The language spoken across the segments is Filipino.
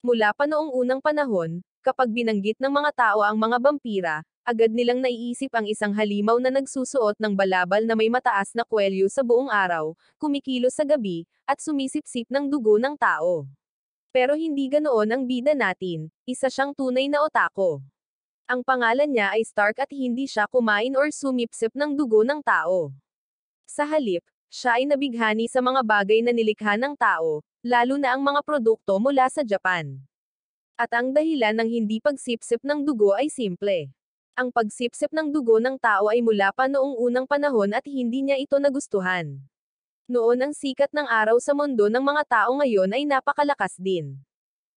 Mula pa noong unang panahon, kapag binanggit ng mga tao ang mga bampira, agad nilang naiisip ang isang halimaw na nagsusuot ng balabal na may mataas na kwelyo sa buong araw, kumikilos sa gabi, at sumisipsip ng dugo ng tao. Pero hindi ganoon ang bida natin, isa siyang tunay na otako. Ang pangalan niya ay Stark at hindi siya kumain or sumipsip ng dugo ng tao. Sa halip, siya ay nabighani sa mga bagay na nilikha ng tao, lalo na ang mga produkto mula sa Japan. At ang dahilan ng hindi pagsipsip ng dugo ay simple. Ang pagsipsip ng dugo ng tao ay mula pa noong unang panahon at hindi niya ito nagustuhan. Noon ang sikat ng araw sa mundo ng mga tao ngayon ay napakalakas din.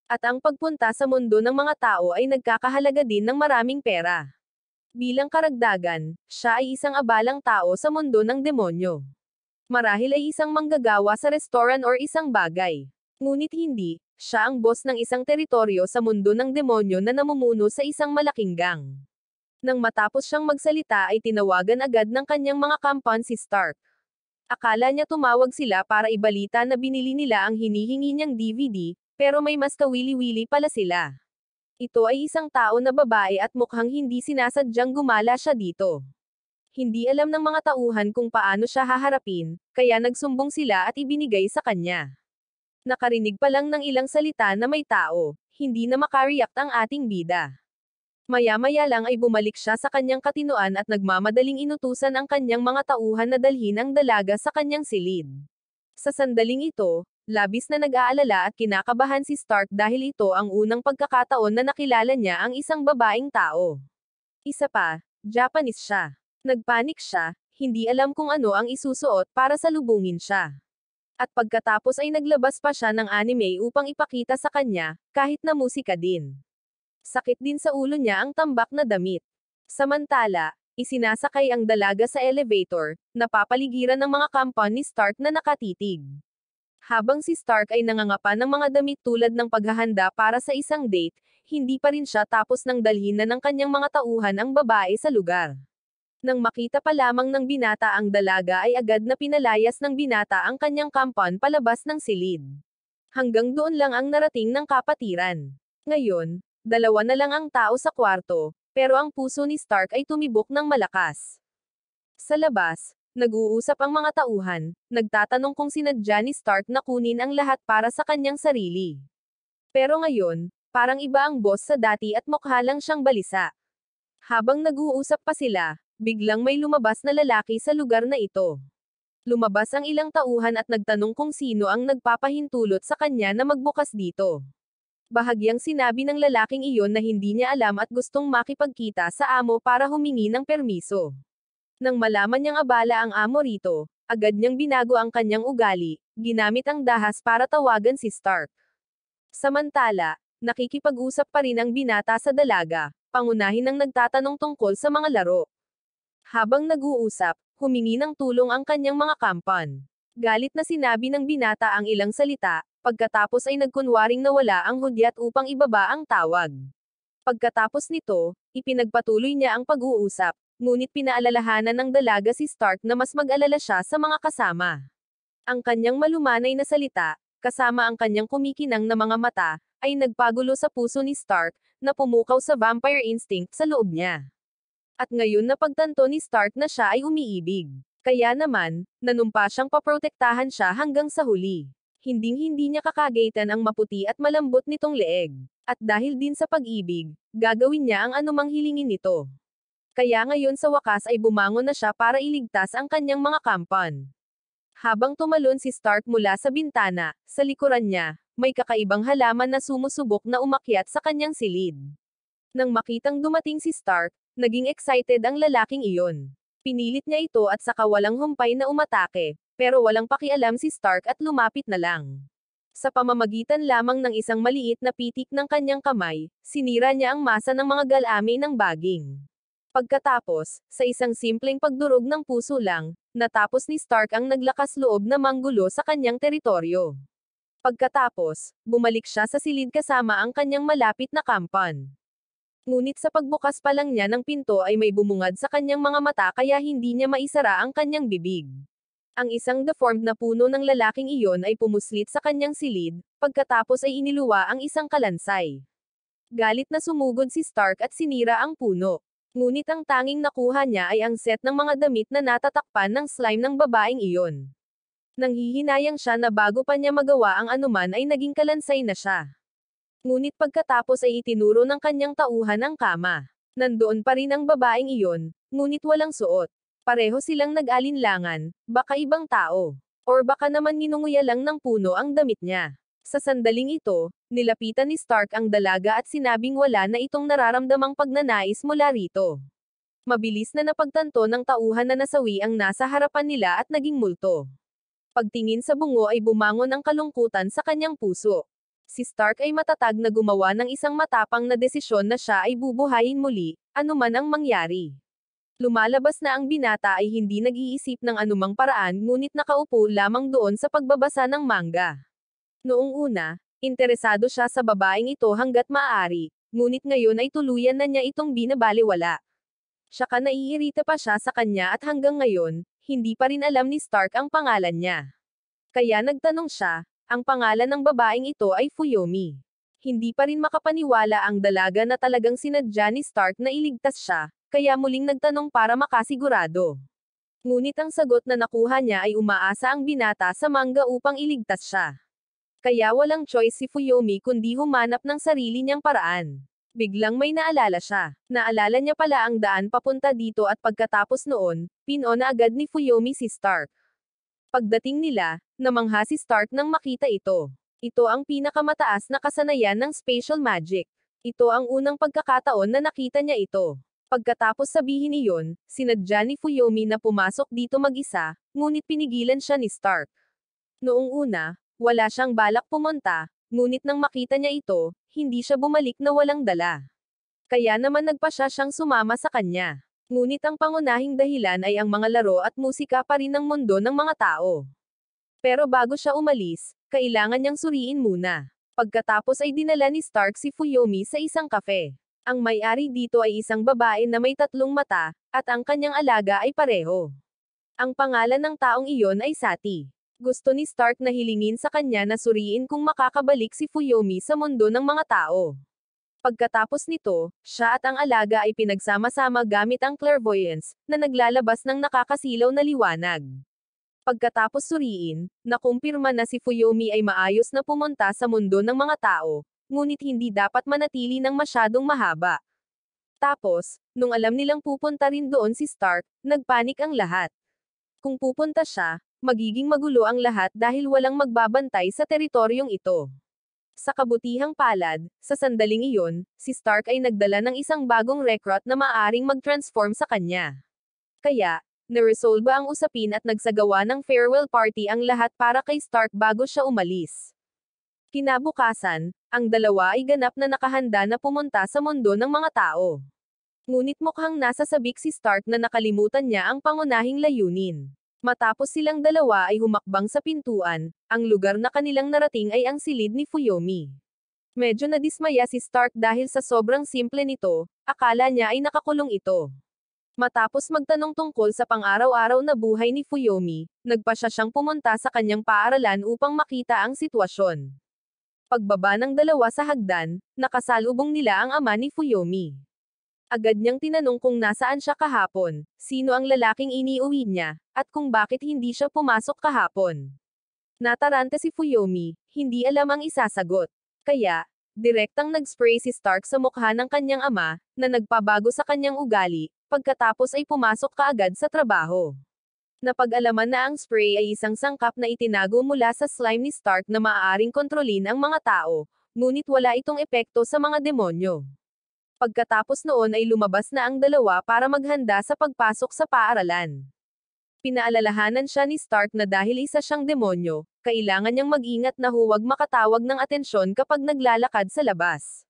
At ang pagpunta sa mundo ng mga tao ay nagkakahalaga din ng maraming pera. Bilang karagdagan, siya ay isang abalang tao sa mundo ng demonyo. Marahil ay isang manggagawa sa restoran or isang bagay. Ngunit hindi, siya ang boss ng isang teritoryo sa mundo ng demonyo na namumuno sa isang malaking gang. Nang matapos siyang magsalita ay tinawagan agad ng kanyang mga kampan si Stark. Akala niya tumawag sila para ibalita na binili nila ang hinihingi niyang DVD, pero may mas kawili-wili pala sila. Ito ay isang tao na babae at mukhang hindi sinasadyang gumala siya dito. Hindi alam ng mga tauhan kung paano siya haharapin, kaya nagsumbong sila at ibinigay sa kanya. Nakarinig pa lang ng ilang salita na may tao, hindi na makareact ang ating bida. Maya-maya lang ay bumalik siya sa kanyang katinoan at nagmamadaling inutusan ang kanyang mga tauhan na dalhin ang dalaga sa kanyang silid. Sa sandaling ito, labis na nag-aalala at kinakabahan si Stark dahil ito ang unang pagkakataon na nakilala niya ang isang babaeng tao. Isa pa, Japanese siya. Nagpanik siya, hindi alam kung ano ang isusuot para salubungin siya. At pagkatapos ay naglabas pa siya ng anime upang ipakita sa kanya, kahit na musika din. Sakit din sa ulo niya ang tambak na damit. Samantala, isinasakay ang dalaga sa elevator, napapaligiran ng mga kampan ni Stark na nakatitig. Habang si Stark ay nangangapa ng mga damit tulad ng paghahanda para sa isang date, hindi pa rin siya tapos nang dalhin na ng kanyang mga tauhan ang babae sa lugar. Nang makita pa lamang ng binata ang dalaga ay agad na pinalayas ng binata ang kanyang kampan palabas ng silid. Hanggang doon lang ang narating ng kapatiran. Ngayon, dalawa na lang ang tao sa kwarto, pero ang puso ni Stark ay tumibok ng malakas. Sa labas, nag-uusap ang mga tauhan, nagtatanong kung sinadya ni Stark na kunin ang lahat para sa kanyang sarili. Pero ngayon, parang iba ang boss sa dati at mukha lang siyang balisa. Habang nag-uusap pa sila, biglang may lumabas na lalaki sa lugar na ito. Lumabas ang ilang tauhan at nagtanong kung sino ang nagpapahintulot sa kanya na magbukas dito. Bahagyang sinabi ng lalaking iyon na hindi niya alam at gustong makipagkita sa amo para humingi ng permiso. Nang malaman niyang abala ang amo rito, agad niyang binago ang kanyang ugali, ginamit ang dahas para tawagan si Stark. Samantala, nakikipag-usap pa rin ang binata sa dalaga, pangunahin ng nagtatanong tungkol sa mga laro. Habang nag-uusap, humingi ng tulong ang kanyang mga kampan. Galit na sinabi ng binata ang ilang salita, pagkatapos ay nagkunwaring nawala ang hudyat upang ibaba ang tawag. Pagkatapos nito, ipinagpatuloy niya ang pag-uusap, ngunit pinaalalahanan ng dalaga si Stark na mas mag-alala siya sa mga kasama. Ang kanyang malumanay na salita, kasama ang kanyang kumikinang na mga mata, ay nagpagulo sa puso ni Stark, na pumukaw sa vampire instinct sa loob niya. At ngayon napagtanto ni Stark na siya ay umiibig. Kaya naman, nanumpa siyang paprotektahan siya hanggang sa huli. Hinding-hindi niya kakagaitan ang maputi at malambot nitong leeg. At dahil din sa pag-ibig, gagawin niya ang anumang hilingin nito. Kaya ngayon sa wakas ay bumangon na siya para iligtas ang kanyang mga kampan. Habang tumalon si Stark mula sa bintana, sa likuran niya, may kakaibang halaman na sumusubok na umakyat sa kanyang silid. Nang makitang dumating si Stark, naging excited ang lalaking iyon. Pinilit niya ito at saka walang humpay na umatake, pero walang pakialam si Stark at lumapit na lang. Sa pamamagitan lamang ng isang maliit na pitik ng kanyang kamay, sinira niya ang masa ng mga galami ng baging. Pagkatapos, sa isang simpleng pagdurog ng puso lang, natapos ni Stark ang naglakas loob na manggulo sa kanyang teritoryo. Pagkatapos, bumalik siya sa silid kasama ang kanyang malapit na kampan. Ngunit sa pagbukas pa lang niya ng pinto ay may bumungad sa kanyang mga mata kaya hindi niya maisara ang kanyang bibig. Ang isang deformed na puno ng lalaking iyon ay pumuslit sa kanyang silid, Pagkatapos ay iniluwa ang isang kalansay. Galit na sumugod si Stark at sinira ang puno. Ngunit ang tanging nakuha niya ay ang set ng mga damit na natatakpan ng slime ng babaeng iyon. Nanghihinayang siya na bago pa niya magawa ang anuman ay naging kalansay na siya. Ngunit pagkatapos ay itinuro ng kanyang tauhan ang kama. Nandoon pa rin ang babaeng iyon, ngunit walang suot. Pareho silang nag-alinlangan, baka ibang tao. Or baka naman ninunguya lang ng puno ang damit niya. Sa sandaling ito, nilapitan ni Stark ang dalaga at sinabing wala na itong nararamdamang pagnanais mula rito. Mabilis na napagtanto ng tauhan na nasawi ang nasa harapan nila at naging multo. Pagtingin sa bungo ay bumangon ang kalungkutan sa kanyang puso. Si Stark ay matatag na gumawa ng isang matapang na desisyon na siya ay bubuhayin muli, anuman ang mangyari. Lumalabas na ang binata ay hindi nag-iisip ng anumang paraan ngunit nakaupo lamang doon sa pagbabasa ng manga. Noong una, interesado siya sa babaeng ito hanggat maaari, ngunit ngayon ay tuluyan na niya itong binabalewala. Saka naiirita pa siya sa kanya at hanggang ngayon, hindi pa rin alam ni Stark ang pangalan niya. Kaya nagtanong siya, ang pangalan ng babaeng ito ay Fuyomi. Hindi pa rin makapaniwala ang dalaga na talagang sinadya ni Stark na iligtas siya, kaya muling nagtanong para makasigurado. Ngunit ang sagot na nakuha niya ay umaasa ang binata sa manga upang iligtas siya. Kaya walang choice si Fuyomi kundi humanap ng sarili niyang paraan. Biglang may naalala siya. Naalala niya pala ang daan papunta dito at pagkatapos noon, pinona agad ni Fuyomi si Stark. Pagdating nila, namangha si Stark nang makita ito. Ito ang pinakamataas na kasanayan ng spatial magic. Ito ang unang pagkakataon na nakita niya ito. Pagkatapos sabihin iyon, sinadya ni Fuyomi na pumasok dito mag-isa, ngunit pinigilan siya ni Stark. Noong una, wala siyang balak pumunta, ngunit nang makita niya ito, hindi siya bumalik na walang dala. Kaya naman nagpasya siyang sumama sa kanya. Ngunit ang pangunahing dahilan ay ang mga laro at musika pa rin ng mundo ng mga tao. Pero bago siya umalis, kailangan niyang suriin muna. Pagkatapos ay dinala ni Stark si Fuyomi sa isang kafe. Ang may-ari dito ay isang babae na may 3 mata, at ang kanyang alaga ay pareho. Ang pangalan ng taong iyon ay Sati. Gusto ni Stark na hilingin sa kanya na suriin kung makakabalik si Fuyomi sa mundo ng mga tao. Pagkatapos nito, siya at ang alaga ay pinagsama-sama gamit ang clairvoyance, na naglalabas ng nakakasilaw na liwanag. Pagkatapos suriin, nakumpirma na si Fuyomi ay maayos na pumunta sa mundo ng mga tao, ngunit hindi dapat manatili ng masyadong mahaba. Tapos, nung alam nilang pupunta rin doon si Stark, nagpanik ang lahat. Kung pupunta siya, magiging magulo ang lahat dahil walang magbabantay sa teritoryong ito. Sa kabutihang palad, sa sandaling iyon, si Stark ay nagdala ng isang bagong recruit na maaaring mag-transform sa kanya. Kaya, naresolba ang usapin at nagsagawa ng farewell party ang lahat para kay Stark bago siya umalis. Kinabukasan, ang dalawa ay ganap na nakahanda na pumunta sa mundo ng mga tao. Ngunit mukhang nasa sabik si Stark na nakalimutan niya ang pangunahing layunin. Matapos silang dalawa ay humakbang sa pintuan, ang lugar na kanilang narating ay ang silid ni Fuyomi. Medyo nadismaya si Stark dahil sa sobrang simple nito, akala niya ay nakakulong ito. Matapos magtanong tungkol sa pang-araw-araw na buhay ni Fuyomi, nagpasya siyang pumunta sa kanyang paaralan upang makita ang sitwasyon. Pagbaba ng dalawa sa hagdan, nakasalubong nila ang ama ni Fuyomi. Agad niyang tinanong kung nasaan siya kahapon, sino ang lalaking iniuwi niya, at kung bakit hindi siya pumasok kahapon. Nataranta si Fuyomi, hindi alam ang isasagot. Kaya, direktang nag-spray si Stark sa mukha ng kanyang ama, na nagpabago sa kanyang ugali, pagkatapos ay pumasok kaagad sa trabaho. Napag-alaman na ang spray ay isang sangkap na itinago mula sa slime ni Stark na maaaring kontrolin ang mga tao, ngunit wala itong epekto sa mga demonyo. Pagkatapos noon ay lumabas na ang dalawa para maghanda sa pagpasok sa paaralan. Pinaalalahanan siya ni Stark na dahil isa siyang demonyo, kailangan niyang mag-ingat na huwag makatawag ng atensyon kapag naglalakad sa labas.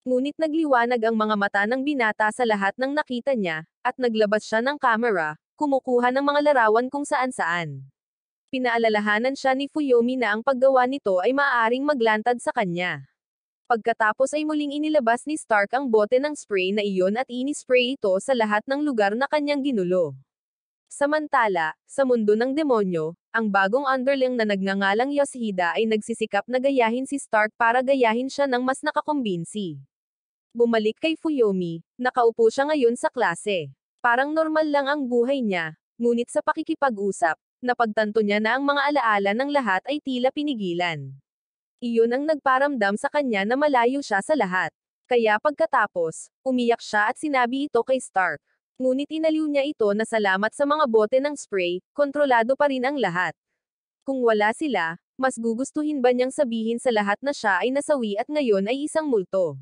Ngunit nagliwanag ang mga mata ng binata sa lahat ng nakita niya, at naglabas siya ng kamera, kumukuha ng mga larawan kung saan-saan. Pinaalalahanan siya ni Fuyomi na ang paggawa nito ay maaaring maglantad sa kanya. Pagkatapos ay muling inilabas ni Stark ang bote ng spray na iyon at inispray ito sa lahat ng lugar na kanyang ginulo. Samantala, sa mundo ng demonyo, ang bagong underling na nagngangalang Yoshida ay nagsisikap na gayahin si Stark para gayahin siya ng mas nakakumbinsi. Bumalik kay Fuyomi, nakaupo siya ngayon sa klase. Parang normal lang ang buhay niya, ngunit sa pakikipag-usap, napagtanto niya na ang mga alaala ng lahat ay tila pinigilan. Iyon ang nagparamdam sa kanya na malayo siya sa lahat. Kaya pagkatapos, umiyak siya at sinabi ito kay Stark. Ngunit inaliw niya ito na salamat sa mga bote ng spray, kontrolado pa rin ang lahat. Kung wala sila, mas gugustuhin ba niyang sabihin sa lahat na siya ay nasawi at ngayon ay isang multo?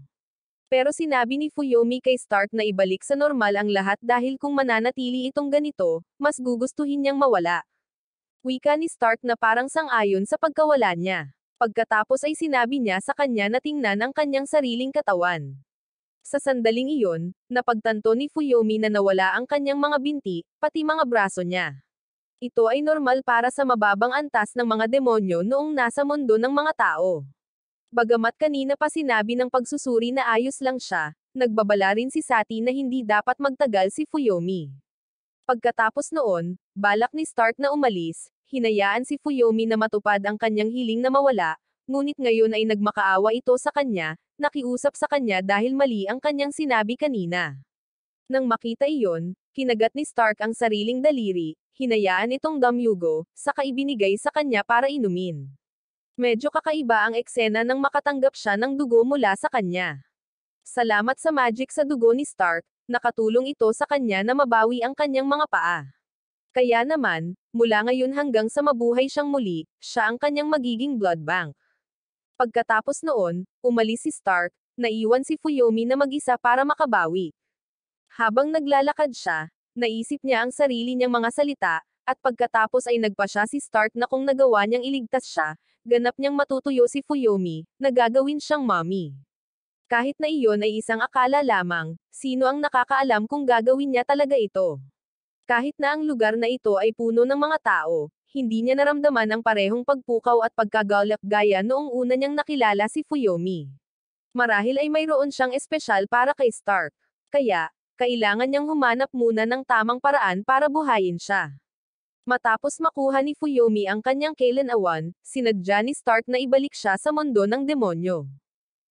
Pero sinabi ni Fuyomi kay Stark na ibalik sa normal ang lahat dahil kung mananatili itong ganito, mas gugustuhin niyang mawala. Wika ni Stark na parang sang-ayon sa pagkawala niya. Pagkatapos ay sinabi niya sa kanya na tingnan ang kanyang sariling katawan. Sa sandaling iyon, napagtanto ni Fuyomi na nawala ang kanyang mga binti, pati mga braso niya. Ito ay normal para sa mababang antas ng mga demonyo noong nasa mundo ng mga tao. Bagamat kanina pa sinabi ng pagsusuri na ayos lang siya, nagbabala rin si Sati na hindi dapat magtagal si Fuyomi. Pagkatapos noon, balak ni Stark na umalis, hinayaan si Fuyomi na matupad ang kanyang hiling na mawala, ngunit ngayon ay nagmakaawa ito sa kanya, nakiusap sa kanya dahil mali ang kanyang sinabi kanina. Nang makita iyon, kinagat ni Stark ang sariling daliri, hinayaan itong damyugo, saka ibinigay sa kanya para inumin. Medyo kakaiba ang eksena nang makatanggap siya ng dugo mula sa kanya. Salamat sa magic sa dugo ni Stark, nakatulong ito sa kanya na mabawi ang kanyang mga paa. Kaya naman, mula ngayon hanggang sa mabuhay siyang muli, siya ang kanyang magiging blood bank. Pagkatapos noon, umalis si Stark, naiwan si Fuyomi na mag-isa para makabawi. Habang naglalakad siya, naisip niya ang sarili niyang mga salita, at pagkatapos ay nagpa siya si Stark na kung nagawa niyang iligtas siya, ganap niyang matutuyo si Fuyomi, na gagawin siyang mommy. Kahit na iyon ay isang akala lamang, sino ang nakakaalam kung gagawin niya talaga ito? Kahit na ang lugar na ito ay puno ng mga tao, hindi niya naramdaman ang parehong pagpukaw at pagkagalak gaya noong una niyang nakilala si Fuyomi. Marahil ay mayroon siyang espesyal para kay Stark. Kaya, kailangan niyang humanap muna ng tamang paraan para buhayin siya. Matapos makuha ni Fuyomi ang kanyang Kailan Awan, sinadya ni Stark na ibalik siya sa mundo ng demonyo.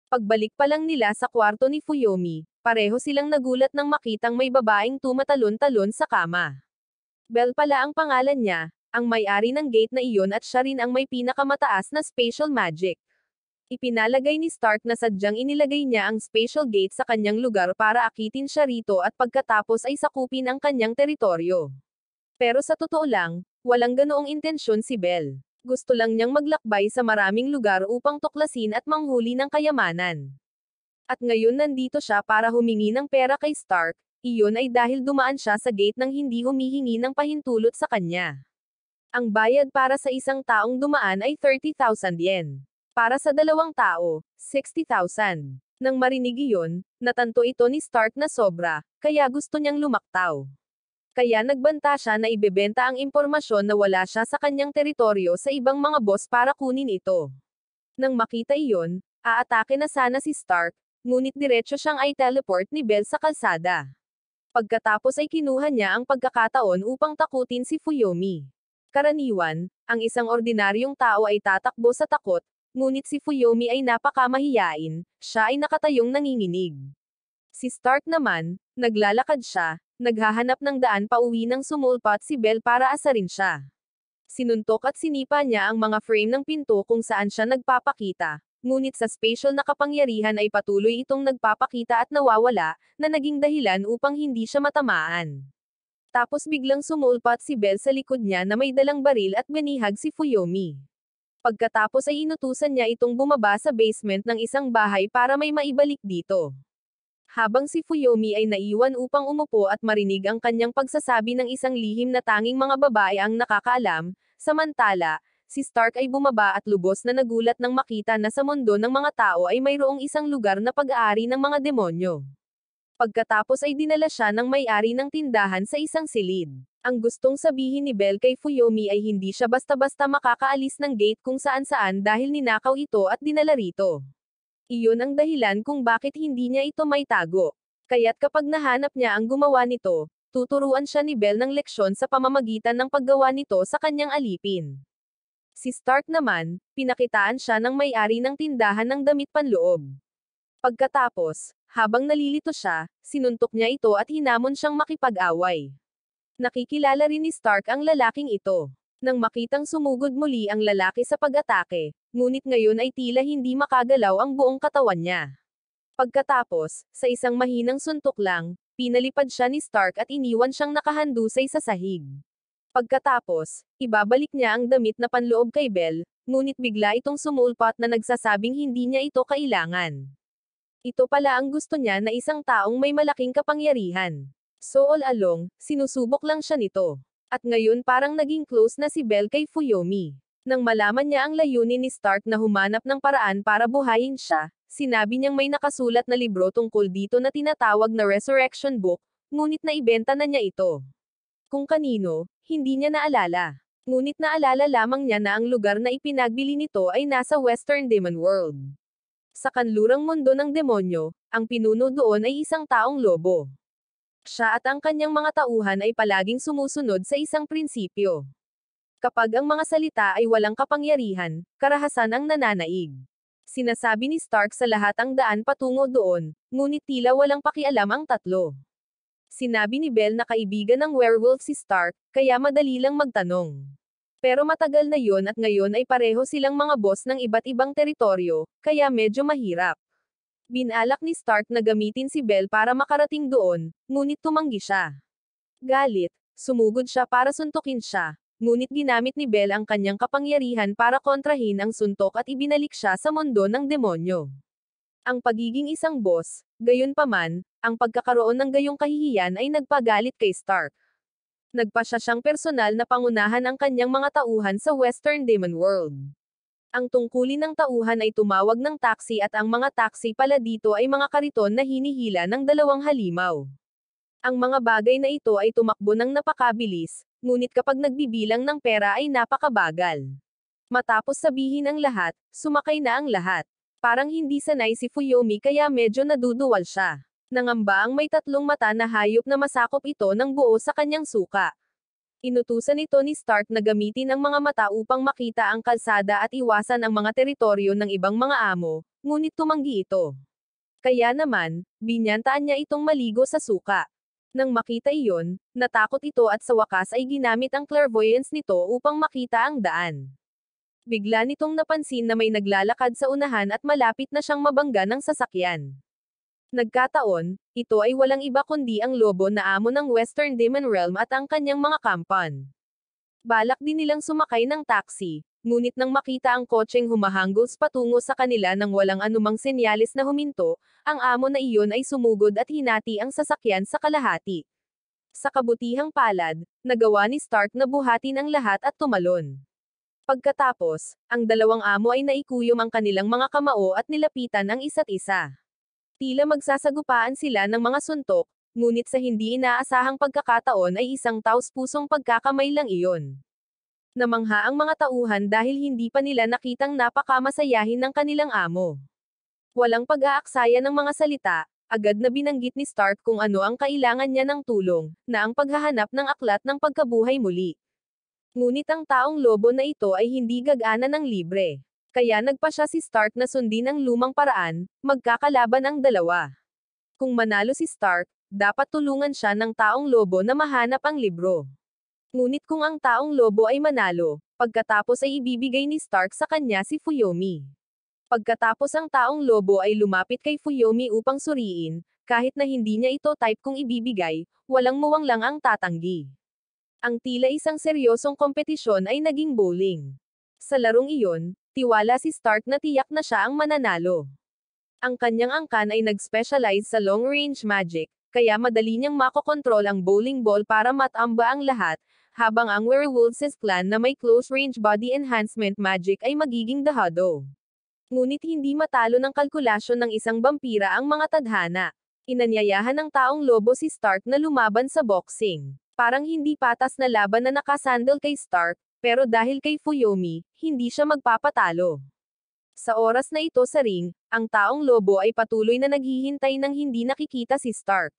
Pagbalik pa lang nila sa kwarto ni Fuyomi, pareho silang nagulat nang makitang may babaeng tumatalon-talon sa kama. Belle pala ang pangalan niya, ang may-ari ng gate na iyon at siya rin ang may pinakamataas na spatial magic. Ipinalagay ni Stark na sadyang inilagay niya ang spatial gate sa kanyang lugar para akitin siya rito at pagkatapos ay sakupin ang kanyang teritoryo. Pero sa totoo lang, walang ganoong intensyon si Belle. Gusto lang niyang maglakbay sa maraming lugar upang tuklasin at manghuli ng kayamanan. At ngayon nandito siya para humingi ng pera kay Stark, iyon ay dahil dumaan siya sa gate nang hindi humihingi ng pahintulot sa kanya. Ang bayad para sa isang taong dumaan ay 30,000 yen. Para sa dalawang tao, 60,000. Nang marinig iyon, natanto ito ni Stark na sobra, kaya gusto niyang lumaktaw. Kaya nagbanta siya na ibebenta ang impormasyon na wala siya sa kanyang teritoryo sa ibang mga boss para kunin ito. Nang makita iyon, aatake na sana si Stark, ngunit diretso siyang i-teleport ni Belle sa kalsada. Pagkatapos ay kinuha niya ang pagkakataon upang takutin si Fuyomi. Karaniwan, ang isang ordinaryong tao ay tatakbo sa takot, ngunit si Fuyomi ay napakamahiyain, siya ay nakatayong nanginginig. Si Stark naman, naglalakad siya, naghahanap ng daan pauwi nang sumulpat si Belle para asarin siya. Sinuntok at sinipa niya ang mga frame ng pinto kung saan siya nagpapakita, ngunit sa spatial na kapangyarihan ay patuloy itong nagpapakita at nawawala, na naging dahilan upang hindi siya matamaan. Tapos biglang sumulpat si Belle sa likod niya na may dalang baril at binihag si Fuyomi. Pagkatapos ay inutusan niya itong bumaba sa basement ng isang bahay para may maibalik dito. Habang si Fuyomi ay naiwan upang umupo at marinig ang kanyang pagsasabi ng isang lihim na tanging mga babae ang nakakaalam, samantala, si Stark ay bumaba at lubos na nagulat nang makita na sa mundo ng mga tao ay mayroong isang lugar na pag-aari ng mga demonyo. Pagkatapos ay dinala siya ng may-ari ng tindahan sa isang silid. Ang gustong sabihin ni Belle kay Fuyomi ay hindi siya basta-basta makakaalis ng gate kung saan-saan dahil ninakaw ito at dinala rito. Iyon ang dahilan kung bakit hindi niya ito maitago. Kaya't kapag nahanap niya ang gumawa nito, tuturuan siya ni Belle ng leksyon sa pamamagitan ng paggawa nito sa kanyang alipin. Si Stark naman, pinakitaan siya ng may-ari ng tindahan ng damit panloob. Pagkatapos, habang nalilito siya, sinuntok niya ito at hinamon siyang makipag-away. Nakikilala rin ni Stark ang lalaking ito. Nang makitang sumugod muli ang lalaki sa pag-atake, ngunit ngayon ay tila hindi makagalaw ang buong katawan niya. Pagkatapos, sa isang mahinang suntok lang, pinalipad siya ni Stark at iniwan siyang nakahandusay sa sahig. Pagkatapos, ibabalik niya ang damit na panloob kay Belle, ngunit bigla itong sumulpat na nagsasabing hindi niya ito kailangan. Ito pala ang gusto niya na isang taong may malaking kapangyarihan. So all along, sinusubok lang siya nito. At ngayon parang naging close na si Belle kay Fuyomi. Nang malaman niya ang layunin ni Stark na humanap ng paraan para buhayin siya, sinabi niyang may nakasulat na libro tungkol dito na tinatawag na Resurrection Book, ngunit naibenta na niya ito. Kung kanino, hindi niya naalala. Ngunit naalala lamang niya na ang lugar na ipinagbili nito ay nasa Western Demon World. Sa kanlurang mundo ng demonyo, ang pinuno doon ay isang taong lobo. Siya at ang kanyang mga tauhan ay palaging sumusunod sa isang prinsipyo. Kapag ang mga salita ay walang kapangyarihan, karahasan ang nananaig. Sinasabi ni Stark sa lahat ang daan patungo doon, ngunit tila walang pakialam ang tatlo. Sinabi ni Belle na kaibigan ng werewolf si Stark, kaya madali lang magtanong. Pero matagal na yon at ngayon ay pareho silang mga boss ng iba't ibang teritoryo, kaya medyo mahirap. Binalak ni Stark na gamitin si Belle para makarating doon, ngunit tumanggi siya. Galit, sumugod siya para suntukin siya, ngunit ginamit ni Belle ang kanyang kapangyarihan para kontrahin ang suntok at ibinalik siya sa mundo ng demonyo. Ang pagiging isang boss, gayunpaman, ang pagkakaroon ng gayong kahihiyan ay nagpagalit kay Stark. Nagpasya siyang personal na pangunahan ang kanyang mga tauhan sa Western Demon World. Ang tungkulin ng tauhan ay tumawag ng taxi at ang mga taxi pala dito ay mga kariton na hinihila ng dalawang halimaw. Ang mga bagay na ito ay tumakbo ng napakabilis, ngunit kapag nagbibilang ng pera ay napakabagal. Matapos sabihin ang lahat, sumakay na ang lahat. Parang hindi sanay si Fuyomi kaya medyo naduduwal siya. Nangamba ang may tatlong mata na hayop na masakop ito ng buo sa kanyang suka. Inutusan ito ni Stark na gamitin ang mga mata upang makita ang kalsada at iwasan ang mga teritoryo ng ibang mga amo, ngunit tumanggi ito. Kaya naman, binyantaan niya itong maligo sa suka. Nang makita iyon, natakot ito at sa wakas ay ginamit ang clairvoyance nito upang makita ang daan. Bigla nitong napansin na may naglalakad sa unahan at malapit na siyang mabangga ng sasakyan. Nagkataon, ito ay walang iba kundi ang lobo na amo ng Western Demon Realm at ang kanyang mga kampan. Balak din nilang sumakay ng taxi, ngunit nang makita ang kotseng humahanggos patungo sa kanila nang walang anumang senyales na huminto, ang amo na iyon ay sumugod at hinati ang sasakyan sa kalahati. Sa kabutihang palad, nagawa ni Stark na buhatin ang lahat at tumalon. Pagkatapos, ang dalawang amo ay naikuyom ang kanilang mga kamao at nilapitan ang isa't isa. Tila magsasagupaan sila ng mga suntok, ngunit sa hindi inaasahang pagkakataon ay isang taos-pusong pagkakamay lang iyon. Namangha ang mga tauhan dahil hindi pa nila nakitang napakamasayahin ng kanilang amo. Walang pag-aaksaya ng mga salita, agad na binanggit ni Stark kung ano ang kailangan niya ng tulong, na ang paghahanap ng aklat ng pagkabuhay muli. Ngunit ang taong lobo na ito ay hindi gagana ng libre. Kaya nagpasya si Stark na sundin ang lumang paraan, magkakalaban ang dalawa. Kung manalo si Stark, dapat tulungan siya ng taong lobo na mahanap ang libro. Ngunit kung ang taong lobo ay manalo, pagkatapos ay ibibigay ni Stark sa kanya si Fuyomi. Pagkatapos ang taong lobo ay lumapit kay Fuyomi upang suriin, kahit na hindi niya ito type kung ibibigay, walang muwang lang ang tatanggi. Ang tila isang seryosong kompetisyon ay naging bowling. Sa larong iyon, tiwala si Stark na tiyak na siya ang mananalo. Ang kanyang angkan ay nag-specialize sa long-range magic, kaya madali niyang makokontrol ang bowling ball para matamba ang lahat, habang ang werewolves clan na may close-range body enhancement magic ay magiging dahado. Ngunit hindi matalo ng kalkulasyon ng isang vampira ang mga tadhana. Inanyayahan ng taong lobo si Stark na lumaban sa boxing. Parang hindi patas na laban na nakasandal kay Stark, pero dahil kay Fuyomi, hindi siya magpapatalo. Sa oras na ito sa ring, ang taong lobo ay patuloy na naghihintay ng hindi nakikita si Stark.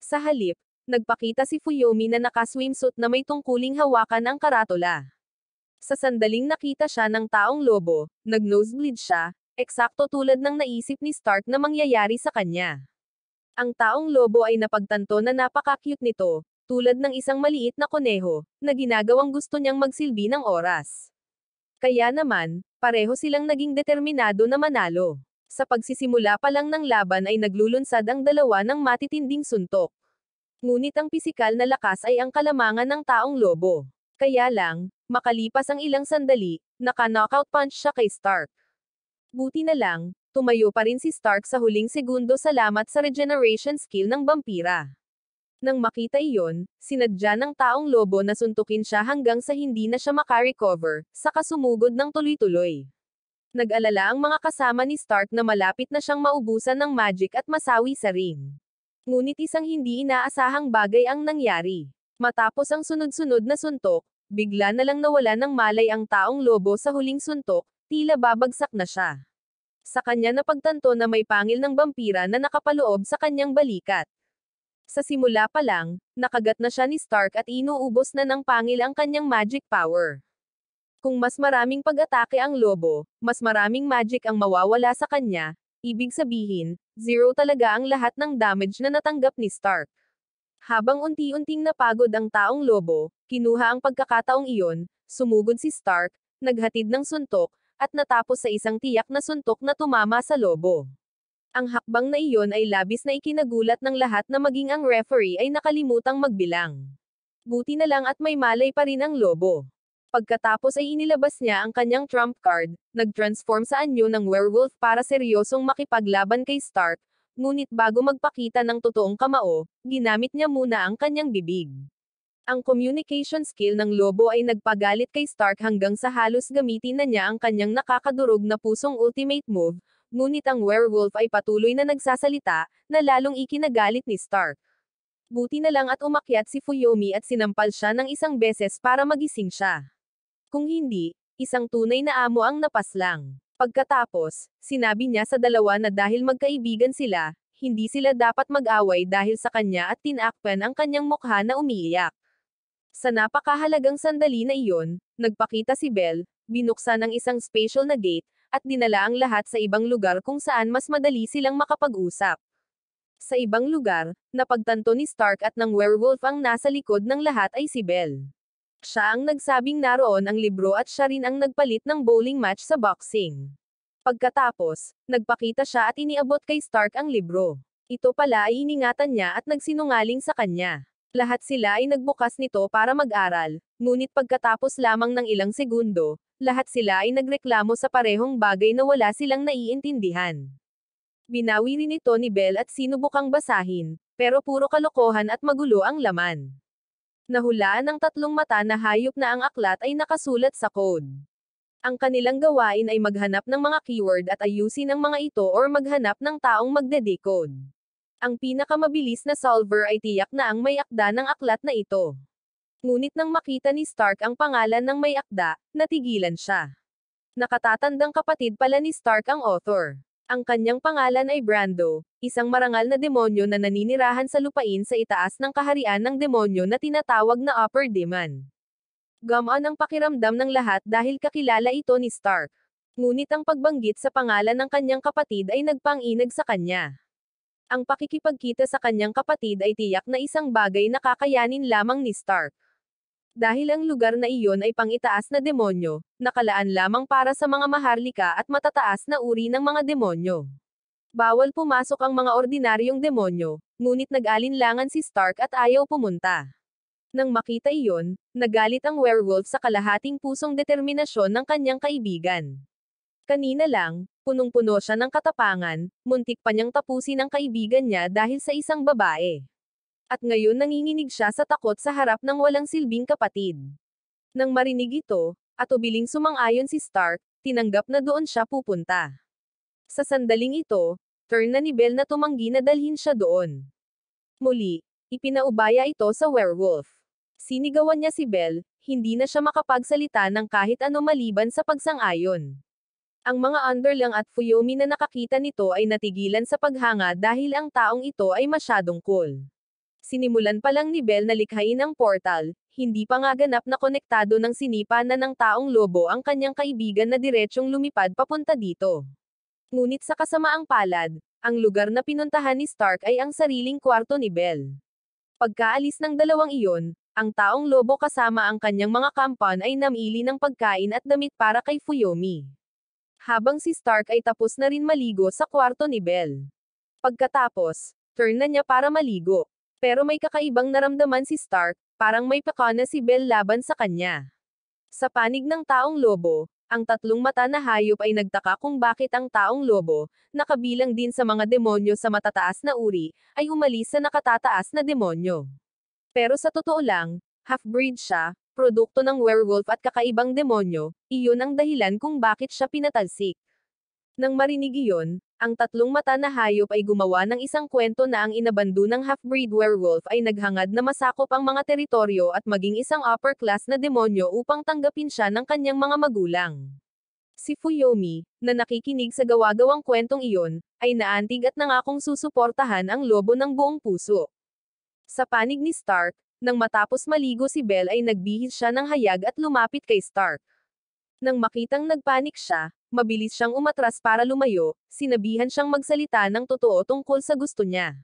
Sa halip, Nagpakita si Fuyomi na naka-swimsuit na may tungkuling hawakan ang karatula. Sa sandaling nakita siya ng taong lobo, nag-nosebleed siya, eksakto tulad ng naisip ni Stark na mangyayari sa kanya. Ang taong lobo ay napagtanto na napaka-cute nito, tulad ng isang maliit na kuneho, na ginagawang gusto niyang magsilbi ng oras. Kaya naman, pareho silang naging determinado na manalo. Sa pagsisimula pa lang ng laban ay naglulunsad ang dalawa ng matitinding suntok. Ngunit ang pisikal na lakas ay ang kalamangan ng taong lobo. Kaya lang, makalipas ang ilang sandali, naka-knockout punch siya kay Stark. Buti na lang, tumayo pa rin si Stark sa huling segundo salamat sa regeneration skill ng vampira. Nang makita iyon, sinadya ng taong lobo na suntukin siya hanggang sa hindi na siya makarecover, saka sumugod ng tuloy-tuloy. Nag-alala ang mga kasama ni Stark na malapit na siyang maubusan ng magic at masawi sa ring. Ngunit isang hindi inaasahang bagay ang nangyari. Matapos ang sunod-sunod na suntok, bigla na lang nawala ng malay ang taong lobo sa huling suntok, tila babagsak na siya. Sa kanya napagtanto na may pangil ng vampira na nakapaloob sa kanyang balikat. Sa simula pa lang, nakagat na siya ni Stark at inuubos na ng pangil ang kanyang magic power. Kung mas maraming pag-atake ang lobo, mas maraming magic ang mawawala sa kanya, ibig sabihin, 0 talaga ang lahat ng damage na natanggap ni Stark. Habang unti-unting napagod ang taong lobo, kinuha ang pagkakataong iyon, sumugod si Stark, naghatid ng suntok, at natapos sa isang tiyak na suntok na tumama sa lobo. Ang hakbang na iyon ay labis na ikinagulat ng lahat na maging ang referee ay nakalimutang magbilang. Buti na lang at may malay pa rin ang lobo. Pagkatapos ay inilabas niya ang kanyang trump card, nag-transform sa anyo ng werewolf para seryosong makipaglaban kay Stark, ngunit bago magpakita ng totoong kamao, ginamit niya muna ang kanyang bibig. Ang communication skill ng lobo ay nagpagalit kay Stark hanggang sa halos gamitin na niya ang kanyang nakakadurog na pusong ultimate move, ngunit ang werewolf ay patuloy na nagsasalita, na lalong ikinagalit ni Stark. Buti na lang at umakyat si Fuyomi at sinampal siya ng isang beses para magising siya. Kung hindi, isang tunay na amo ang napaslang. Pagkatapos, sinabi niya sa dalawa na dahil magkaibigan sila, hindi sila dapat mag-away dahil sa kanya at tinakpan ang kanyang mukha na umiiyak. Sa napakahalagang sandali na iyon, nagpakita si Belle, binuksan ang isang special na gate, at dinala ang lahat sa ibang lugar kung saan mas madali silang makapag-usap. Sa ibang lugar, napagtanto ni Stark at ng werewolf ang nasa likod ng lahat ay si Belle. Siya ang nagsabing naroon ang libro at siya rin ang nagpalit ng bowling match sa boxing. Pagkatapos, nagpakita siya at iniabot kay Stark ang libro. Ito pala ay iningatan niya at nagsinungaling sa kanya. Lahat sila ay nagbukas nito para mag-aral, ngunit pagkatapos lamang ng ilang segundo, lahat sila ay nagreklamo sa parehong bagay na wala silang naiintindihan. Binawi rin ito ni Belle at sinubukang basahin, pero puro kalokohan at magulo ang laman. Nahulaan ng 3 mata na hayop na ang aklat ay nakasulat sa code. Ang kanilang gawain ay maghanap ng mga keyword at ayusin ang mga ito or maghanap ng taong magde-decode. Ang pinakamabilis na solver ay tiyak na ang may akda ng aklat na ito. Ngunit nang makita ni Stark ang pangalan ng may akda, natigilan siya. Nakatatandang kapatid pala ni Stark ang author. Ang kanyang pangalan ay Brando, isang marangal na demonyo na naninirahan sa lupain sa itaas ng kaharian ng demonyo na tinatawag na Upper Demon. Gumaan ang pakiramdam ng lahat dahil kakilala ito ni Stark. Ngunit ang pagbanggit sa pangalan ng kanyang kapatid ay nagpang-inag sa kanya. Ang pakikipagkita sa kanyang kapatid ay tiyak na isang bagay na kakayanin lamang ni Stark. Dahil ang lugar na iyon ay pang-itaas na demonyo, nakalaan lamang para sa mga maharlika at matataas na uri ng mga demonyo. Bawal pumasok ang mga ordinaryong demonyo, ngunit nag-alinlangan si Stark at ayaw pumunta. Nang makita iyon, nagalit ang werewolf sa kalahating pusong determinasyon ng kanyang kaibigan. Kanina lang, punong-puno siya ng katapangan, muntik pa niyang tapusin ang kaibigan niya dahil sa isang babae. At ngayon nanginginig siya sa takot sa harap ng walang silbing kapatid. Nang marinig ito, at ubiling sumang-ayon si Stark, tinanggap na doon siya pupunta. Sa sandaling ito, turn na ni Belle na tumanggi na dalhin siya doon. Muli, ipinaubaya ito sa werewolf. Sinigawan niya si Belle, hindi na siya makapagsalita ng kahit ano maliban sa pagsang-ayon. Ang mga underlang at Fuyomi na nakakita nito ay natigilan sa paghanga dahil ang taong ito ay masyadong cool. Sinimulan pa lang ni Belle na likhain ang portal, hindi pa nga ganap na konektado ng sinipa na ng taong lobo ang kanyang kaibigan na diretsyong lumipad papunta dito. Ngunit sa kasamaang palad, ang lugar na pinuntahan ni Stark ay ang sariling kwarto ni Belle. Pagkaalis ng dalawang iyon, ang taong lobo kasama ang kanyang mga kampan ay namili ng pagkain at damit para kay Fuyomi. Habang si Stark ay tapos na rin maligo sa kwarto ni Belle. Pagkatapos, turn na niya para maligo. Pero may kakaibang naramdaman si Stark, parang may pakana si Belle laban sa kanya. Sa panig ng taong lobo, ang tatlong mata na hayop ay nagtaka kung bakit ang taong lobo, nakabilang din sa mga demonyo sa matataas na uri, ay umalis sa nakatataas na demonyo. Pero sa totoo lang, half-breed siya, produkto ng werewolf at kakaibang demonyo, iyon ang dahilan kung bakit siya pinatalsik. Nang marinig iyon, ang tatlong mata na hayop ay gumawa ng isang kwento na ang inabando ng half-breed werewolf ay naghangad na masakop ang mga teritoryo at maging isang upper-class na demonyo upang tanggapin siya ng kanyang mga magulang. Si Fuyomi, na nakikinig sa gawa-gawang kwentong iyon, ay naantig at nangakong susuportahan ang lobo ng buong puso. Sa panig ni Stark, nang matapos maligo si Belle ay nagbihis siya ng hayag at lumapit kay Stark. Nang makitang nagpanik siya, mabilis siyang umatras para lumayo, sinabihan siyang magsalita ng totoo tungkol sa gusto niya.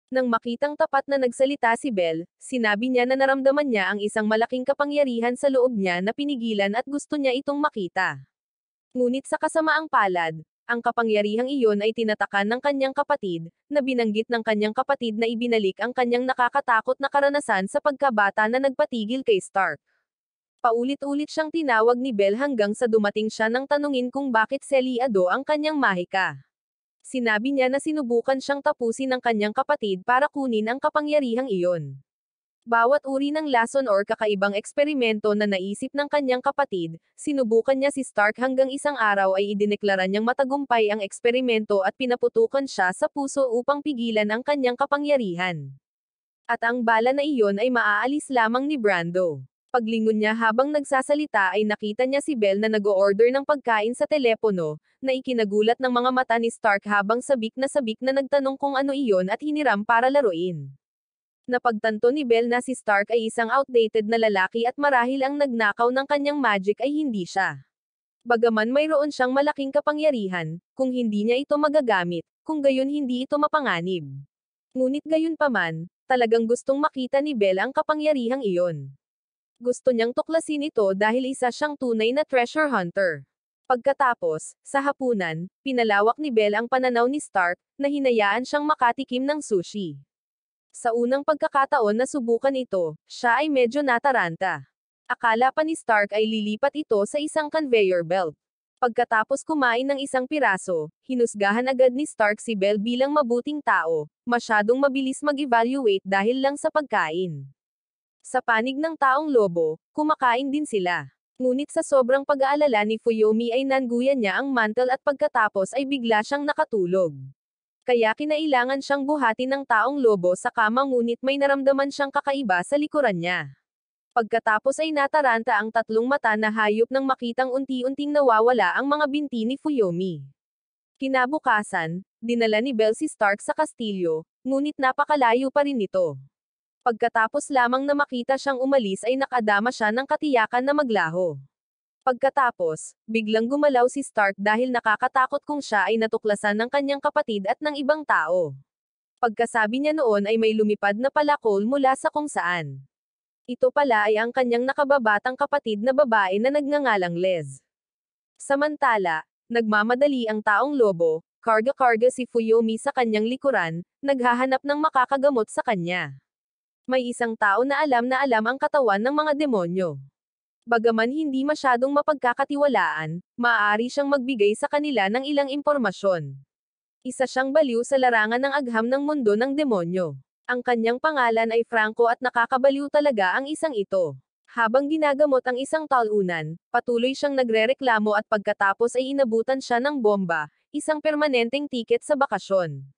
Nang makitang tapat na nagsalita si Belle, sinabi niya na naramdaman niya ang isang malaking kapangyarihan sa loob niya na pinigilan at gusto niya itong makita. Ngunit sa kasamaang palad, ang kapangyarihang iyon ay tinatakan ng kanyang kapatid, na binanggit ng kanyang kapatid na ibinalik ang kanyang nakakatakot na karanasan sa pagkabata na nagpatigil kay Stark. Paulit-ulit siyang tinawag ni Belle hanggang sa dumating siya nang tanungin kung bakit seliado ang kanyang mahika. Sinabi niya na sinubukan siyang tapusin ng kanyang kapatid para kunin ang kapangyarihang iyon. Bawat uri ng lason or kakaibang eksperimento na naisip ng kanyang kapatid, sinubukan niya si Stark hanggang isang araw ay idineklara niyang matagumpay ang eksperimento at pinaputukan siya sa puso upang pigilan ang kanyang kapangyarihan. At ang bala na iyon ay maaalis lamang ni Brando. Paglingon niya habang nagsasalita ay nakita niya si Belle na nag-o-order ng pagkain sa telepono, na ikinagulat ng mga mata ni Stark habang sabik na nagtanong kung ano iyon at hiniram para laruin. Napagtanto ni Belle na si Stark ay isang outdated na lalaki at marahil ang nagnakaw ng kanyang magic ay hindi siya. Bagaman mayroon siyang malaking kapangyarihan, kung hindi niya ito magagamit, kung gayon hindi ito mapanganib. Ngunit gayon paman, talagang gustong makita ni Belle ang kapangyarihang iyon. Gusto niyang tuklasin ito dahil isa siyang tunay na treasure hunter. Pagkatapos, sa hapunan, pinalawak ni Belle ang pananaw ni Stark, na hinayaan siyang makatikim ng sushi. Sa unang pagkakataon na subukan ito, siya ay medyo nataranta. Akala pa ni Stark ay lilipat ito sa isang conveyor belt. Pagkatapos kumain ng isang piraso, hinusgahan agad ni Stark si Belle bilang mabuting tao, masyadong mabilis mag-evaluate dahil lang sa pagkain. Sa panig ng taong lobo, kumakain din sila. Ngunit sa sobrang pag-aalala ni Fuyomi ay nanguyan niya ang mantle at pagkatapos ay bigla siyang nakatulog. Kaya kinailangan siyang buhatin ng taong lobo sa kama ngunit may naramdaman siyang kakaiba sa likuran niya. Pagkatapos ay nataranta ang tatlong mata na hayop nang makitang unti-unting nawawala ang mga binti ni Fuyomi. Kinabukasan, dinala ni Belle si Stark sa kastilyo, ngunit napakalayo pa rin ito. Pagkatapos lamang na makita siyang umalis ay nakadama siya ng katiyakan na maglaho. Pagkatapos, biglang gumalaw si Stark dahil nakakatakot kung siya ay natuklasan ng kanyang kapatid at ng ibang tao. Pagkasabi niya noon ay may lumipad na palakol mula sa kung saan. Ito pala ay ang kanyang nakababatang kapatid na babae na nagngangalang Liz. Samantala, nagmamadali ang taong lobo, karga-karga si Fuyomi sa kanyang likuran, naghahanap ng makakagamot sa kanya. May isang tao na alam ang katawan ng mga demonyo. Bagaman hindi masyadong mapagkakatiwalaan, maaari siyang magbigay sa kanila ng ilang impormasyon. Isa siyang baliw sa larangan ng agham ng mundo ng demonyo. Ang kanyang pangalan ay Franco at nakakabaliw talaga ang isang ito. Habang ginagamot ang isang talunan, patuloy siyang nagrereklamo at pagkatapos ay inabutan siya ng bomba, isang permanenteng tiket sa bakasyon.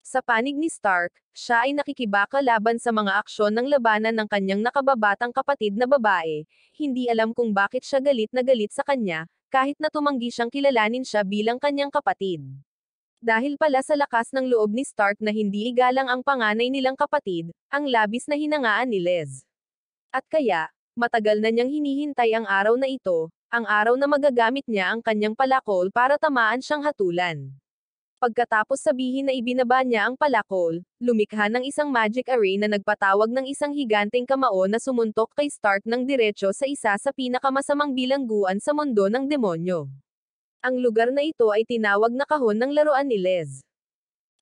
Sa panig ni Stark, siya ay nakikibaka laban sa mga aksyon ng labanan ng kanyang nakababatang kapatid na babae, hindi alam kung bakit siya galit na galit sa kanya, kahit na tumanggi siyang kilalanin siya bilang kanyang kapatid. Dahil pala sa lakas ng loob ni Stark na hindi igalang ang panganay nilang kapatid, ang labis na hinangaan ni Les. At kaya, matagal na niyang hinihintay ang araw na ito, ang araw na magagamit niya ang kanyang palakol para tamaan siyang hatulan. Pagkatapos sabihin na ibinaba niya ang palakol, lumikha ng isang magic array na nagpatawag ng isang higanteng kamao na sumuntok kay Stark ng diretso sa isa sa pinakamasamang bilangguan sa mundo ng demonyo. Ang lugar na ito ay tinawag na kahon ng laruan ni Les.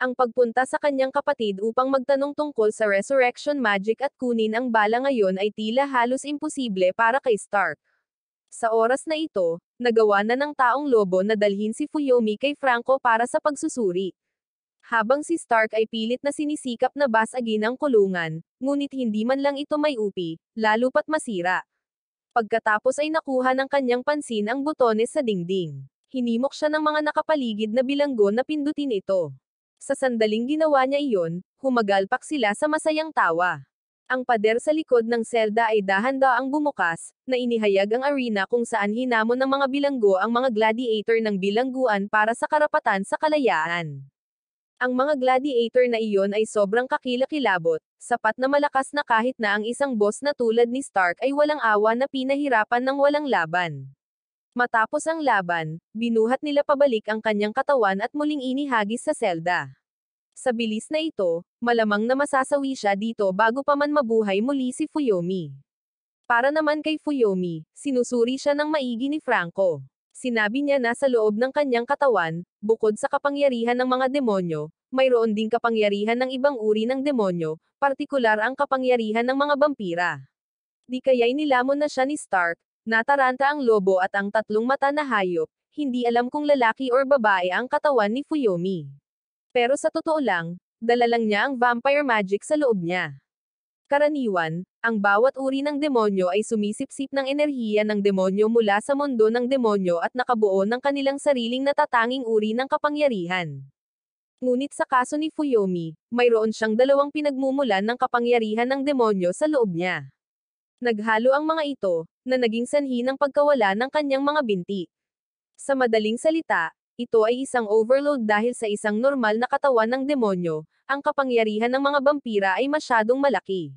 Ang pagpunta sa kanyang kapatid upang magtanong tungkol sa resurrection magic at kunin ang bala ngayon ay tila halos imposible para kay Stark. Sa oras na ito, nagawa na ng taong lobo na dalhin si Fuyomi kay Franco para sa pagsusuri. Habang si Stark ay pilit na sinisikap na basagin ang kulungan, ngunit hindi man lang ito may upi, lalo pat masira. Pagkatapos ay nakuha ng kanyang pansin ang butones sa dingding. Hinimok siya ng mga nakapaligid na bilanggo na pindutin ito. Sa sandaling ginawa niya iyon, humagalpak sila sa masayang tawa. Ang pader sa likod ng selda ay dahan-daang bumukas, na inihayag ang arena kung saan hinamon ng mga bilanggo ang mga gladiator ng bilangguan para sa karapatan sa kalayaan. Ang mga gladiator na iyon ay sobrang kakilakilabot, sapat na malakas na kahit na ang isang boss na tulad ni Stark ay walang awa na pinahirapan ng walang laban. Matapos ang laban, binuhat nila pabalik ang kanyang katawan at muling inihagis sa selda. Sa bilis na ito, malamang na masasawi siya dito bago pa man mabuhay muli si Fuyomi. Para naman kay Fuyomi, sinusuri siya ng maigi ni Franco. Sinabi niya na sa loob ng kanyang katawan, bukod sa kapangyarihan ng mga demonyo, mayroon ding kapangyarihan ng ibang uri ng demonyo, partikular ang kapangyarihan ng mga vampira. Di kaya'y nilamon na siya ni Stark. Nataranta ang lobo at ang tatlong mata na hayop, hindi alam kung lalaki or babae ang katawan ni Fuyomi. Pero sa totoo lang, dala lang niya ang vampire magic sa loob niya. Karaniwan, ang bawat uri ng demonyo ay sumisipsip ng enerhiya ng demonyo mula sa mundo ng demonyo at nakabuo ng kanilang sariling natatanging uri ng kapangyarihan. Ngunit sa kaso ni Fuyomi, mayroon siyang dalawang pinagmumulan ng kapangyarihan ng demonyo sa loob niya. Naghalo ang mga ito, na naging sanhi ng pagkawala ng kanyang mga binti. Sa madaling salita, ito ay isang overload dahil sa isang normal na katawan ng demonyo, ang kapangyarihan ng mga vampira ay masyadong malaki.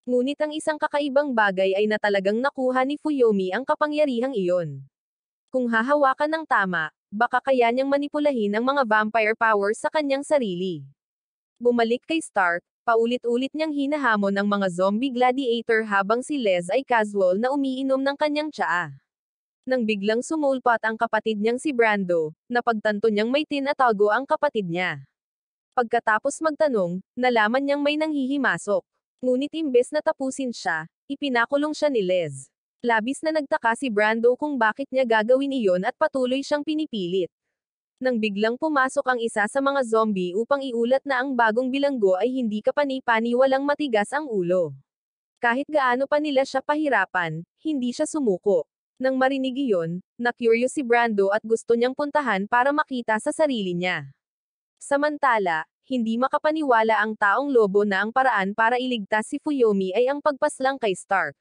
Ngunit ang isang kakaibang bagay ay na talagang nakuha ni Fuyomi ang kapangyarihang iyon. Kung hahawakan ng tama, baka kaya niyang manipulahin ang mga vampire powers sa kanyang sarili. Bumalik kay Stark, paulit-ulit niyang hinahamon ang mga zombie gladiator habang si Les ay casual na umiinom ng kanyang tsaa. Nang biglang sumulpat ang kapatid niyang si Brando, napagtanto niyang may tinatago ang kapatid niya. Pagkatapos magtanong, nalaman niyang may nanghihimasok. Ngunit imbes na tapusin siya, ipinakulong siya ni Les. Labis na nagtaka si Brando kung bakit niya gagawin iyon at patuloy siyang pinipilit. Nang biglang pumasok ang isa sa mga zombie upang iulat na ang bagong bilanggo ay hindi kapani-pani walang matigas ang ulo. Kahit gaano pa nila siya pahirapan, hindi siya sumuko. Nang marinig iyon, na-curious si Brando at gusto niyang puntahan para makita sa sarili niya. Samantala, hindi makapaniwala ang taong lobo na ang paraan para iligtas si Fuyomi ay ang pagpaslang kay Stark.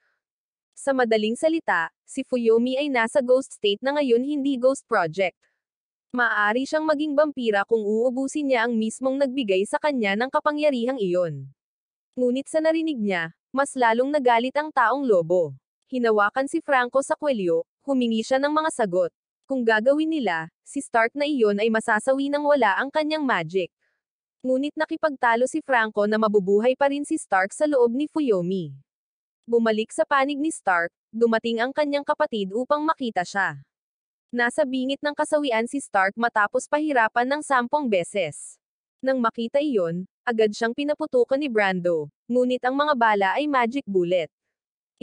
Sa madaling salita, si Fuyomi ay nasa ghost state na ngayon hindi ghost project. Maaari siyang maging vampira kung uubusin niya ang mismong nagbigay sa kanya ng kapangyarihang iyon. Ngunit sa narinig niya, mas lalong nagalit ang taong lobo. Hinawakan si Franco sa kwelyo, humingi siya ng mga sagot. Kung gagawin nila, si Stark na iyon ay masasawi nang wala ang kanyang magic. Ngunit nakipagtalo si Franco na mabubuhay pa rin si Stark sa loob ni Fuyomi. Bumalik sa panig ni Stark, dumating ang kanyang kapatid upang makita siya. Nasa bingit ng kasawian si Stark matapos pahirapan ng 10 beses. Nang makita iyon, agad siyang pinaputukan ni Brando, ngunit ang mga bala ay magic bullet.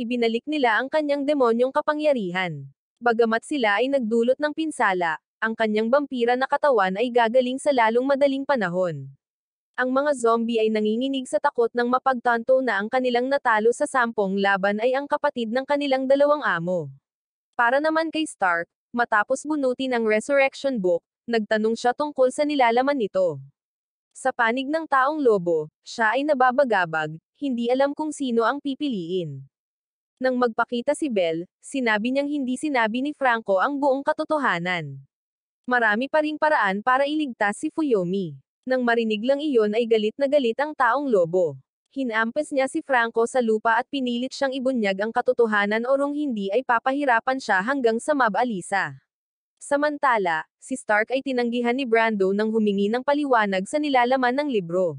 Ibinalik nila ang kanyang demonyong kapangyarihan. Bagamat sila ay nagdulot ng pinsala, ang kanyang vampira na katawan ay gagaling sa lalong madaling panahon. Ang mga zombie ay nanginginig sa takot nang mapagtanto na ang kanilang natalo sa 10 laban ay ang kapatid ng kanilang dalawang amo. Para naman kay Stark, matapos bunutin ang Resurrection Book, nagtanong siya tungkol sa nilalaman nito. Sa panig ng taong lobo, siya ay nababagabag, hindi alam kung sino ang pipiliin. Nang magpakita si Belle, sinabi niyang hindi sinabi ni Franco ang buong katotohanan. Marami pa ring paraan para iligtas si Fuyomi. Nang marinig lang iyon ay galit na galit ang taong lobo. Hinampes niya si Franco sa lupa at pinilit siyang ibunyag ang katotohanan o rong hindi ay papahirapan siya hanggang sa mabalisa. Samantala, si Stark ay tinanggihan ni Brando nang humingi ng paliwanag sa nilalaman ng libro.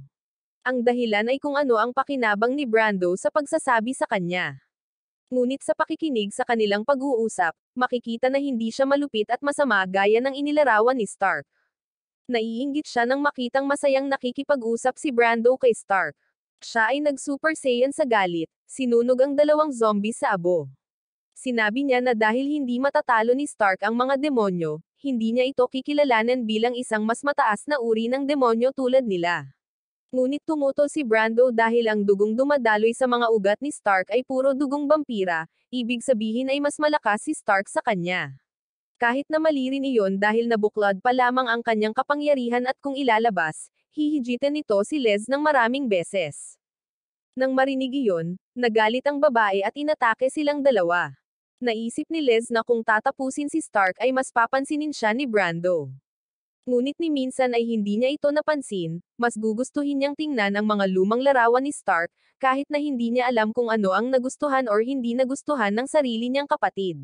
Ang dahilan ay kung ano ang pakinabang ni Brando sa pagsasabi sa kanya. Ngunit sa pakikinig sa kanilang pag-uusap, makikita na hindi siya malupit at masama gaya ng inilarawan ni Stark. Naiinggit siya nang makitang masayang nakikipag-usap si Brando kay Stark. Siya ay nag-Super Saiyan sa galit, sinunog ang dalawang zombies sa abo. Sinabi niya na dahil hindi matatalo ni Stark ang mga demonyo, hindi niya ito kikilalanin bilang isang mas mataas na uri ng demonyo tulad nila. Ngunit tumutol si Brando dahil ang dugong dumadaloy sa mga ugat ni Stark ay puro dugong vampira, ibig sabihin ay mas malakas si Stark sa kanya. Kahit na mali rin iyon dahil nabuklod pa lamang ang kanyang kapangyarihan at kung ilalabas, hihijitan nito si Les ng maraming beses. Nang marinig iyon, nagalit ang babae at inatake silang dalawa. Naisip ni Les na kung tatapusin si Stark ay mas papansinin siya ni Brando. Ngunit ni minsan ay hindi niya ito napansin, mas gugustuhin niyang tingnan ang mga lumang larawan ni Stark, kahit na hindi niya alam kung ano ang nagustuhan or hindi nagustuhan ng sarili niyang kapatid.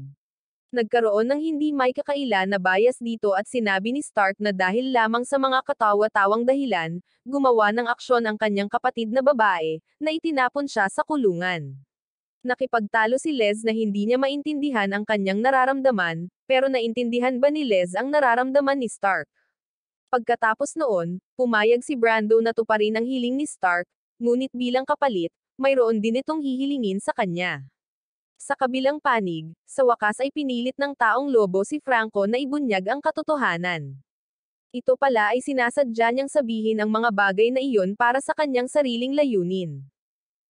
Nagkaroon ng hindi may kakaila na bias dito at sinabi ni Stark na dahil lamang sa mga katawa-tawang dahilan, gumawa ng aksyon ang kanyang kapatid na babae, na itinapon siya sa kulungan. Nakipagtalo si Les na hindi niya maintindihan ang kanyang nararamdaman, pero naintindihan ba ni Les ang nararamdaman ni Stark? Pagkatapos noon, pumayag si Brando na tuparin ang hiling ni Stark, ngunit bilang kapalit, mayroon din itong hihilingin sa kanya. Sa kabilang panig, sa wakas ay pinilit ng taong lobo si Franco na ibunyag ang katotohanan. Ito pala ay sinasadya niyang sabihin ang mga bagay na iyon para sa kanyang sariling layunin.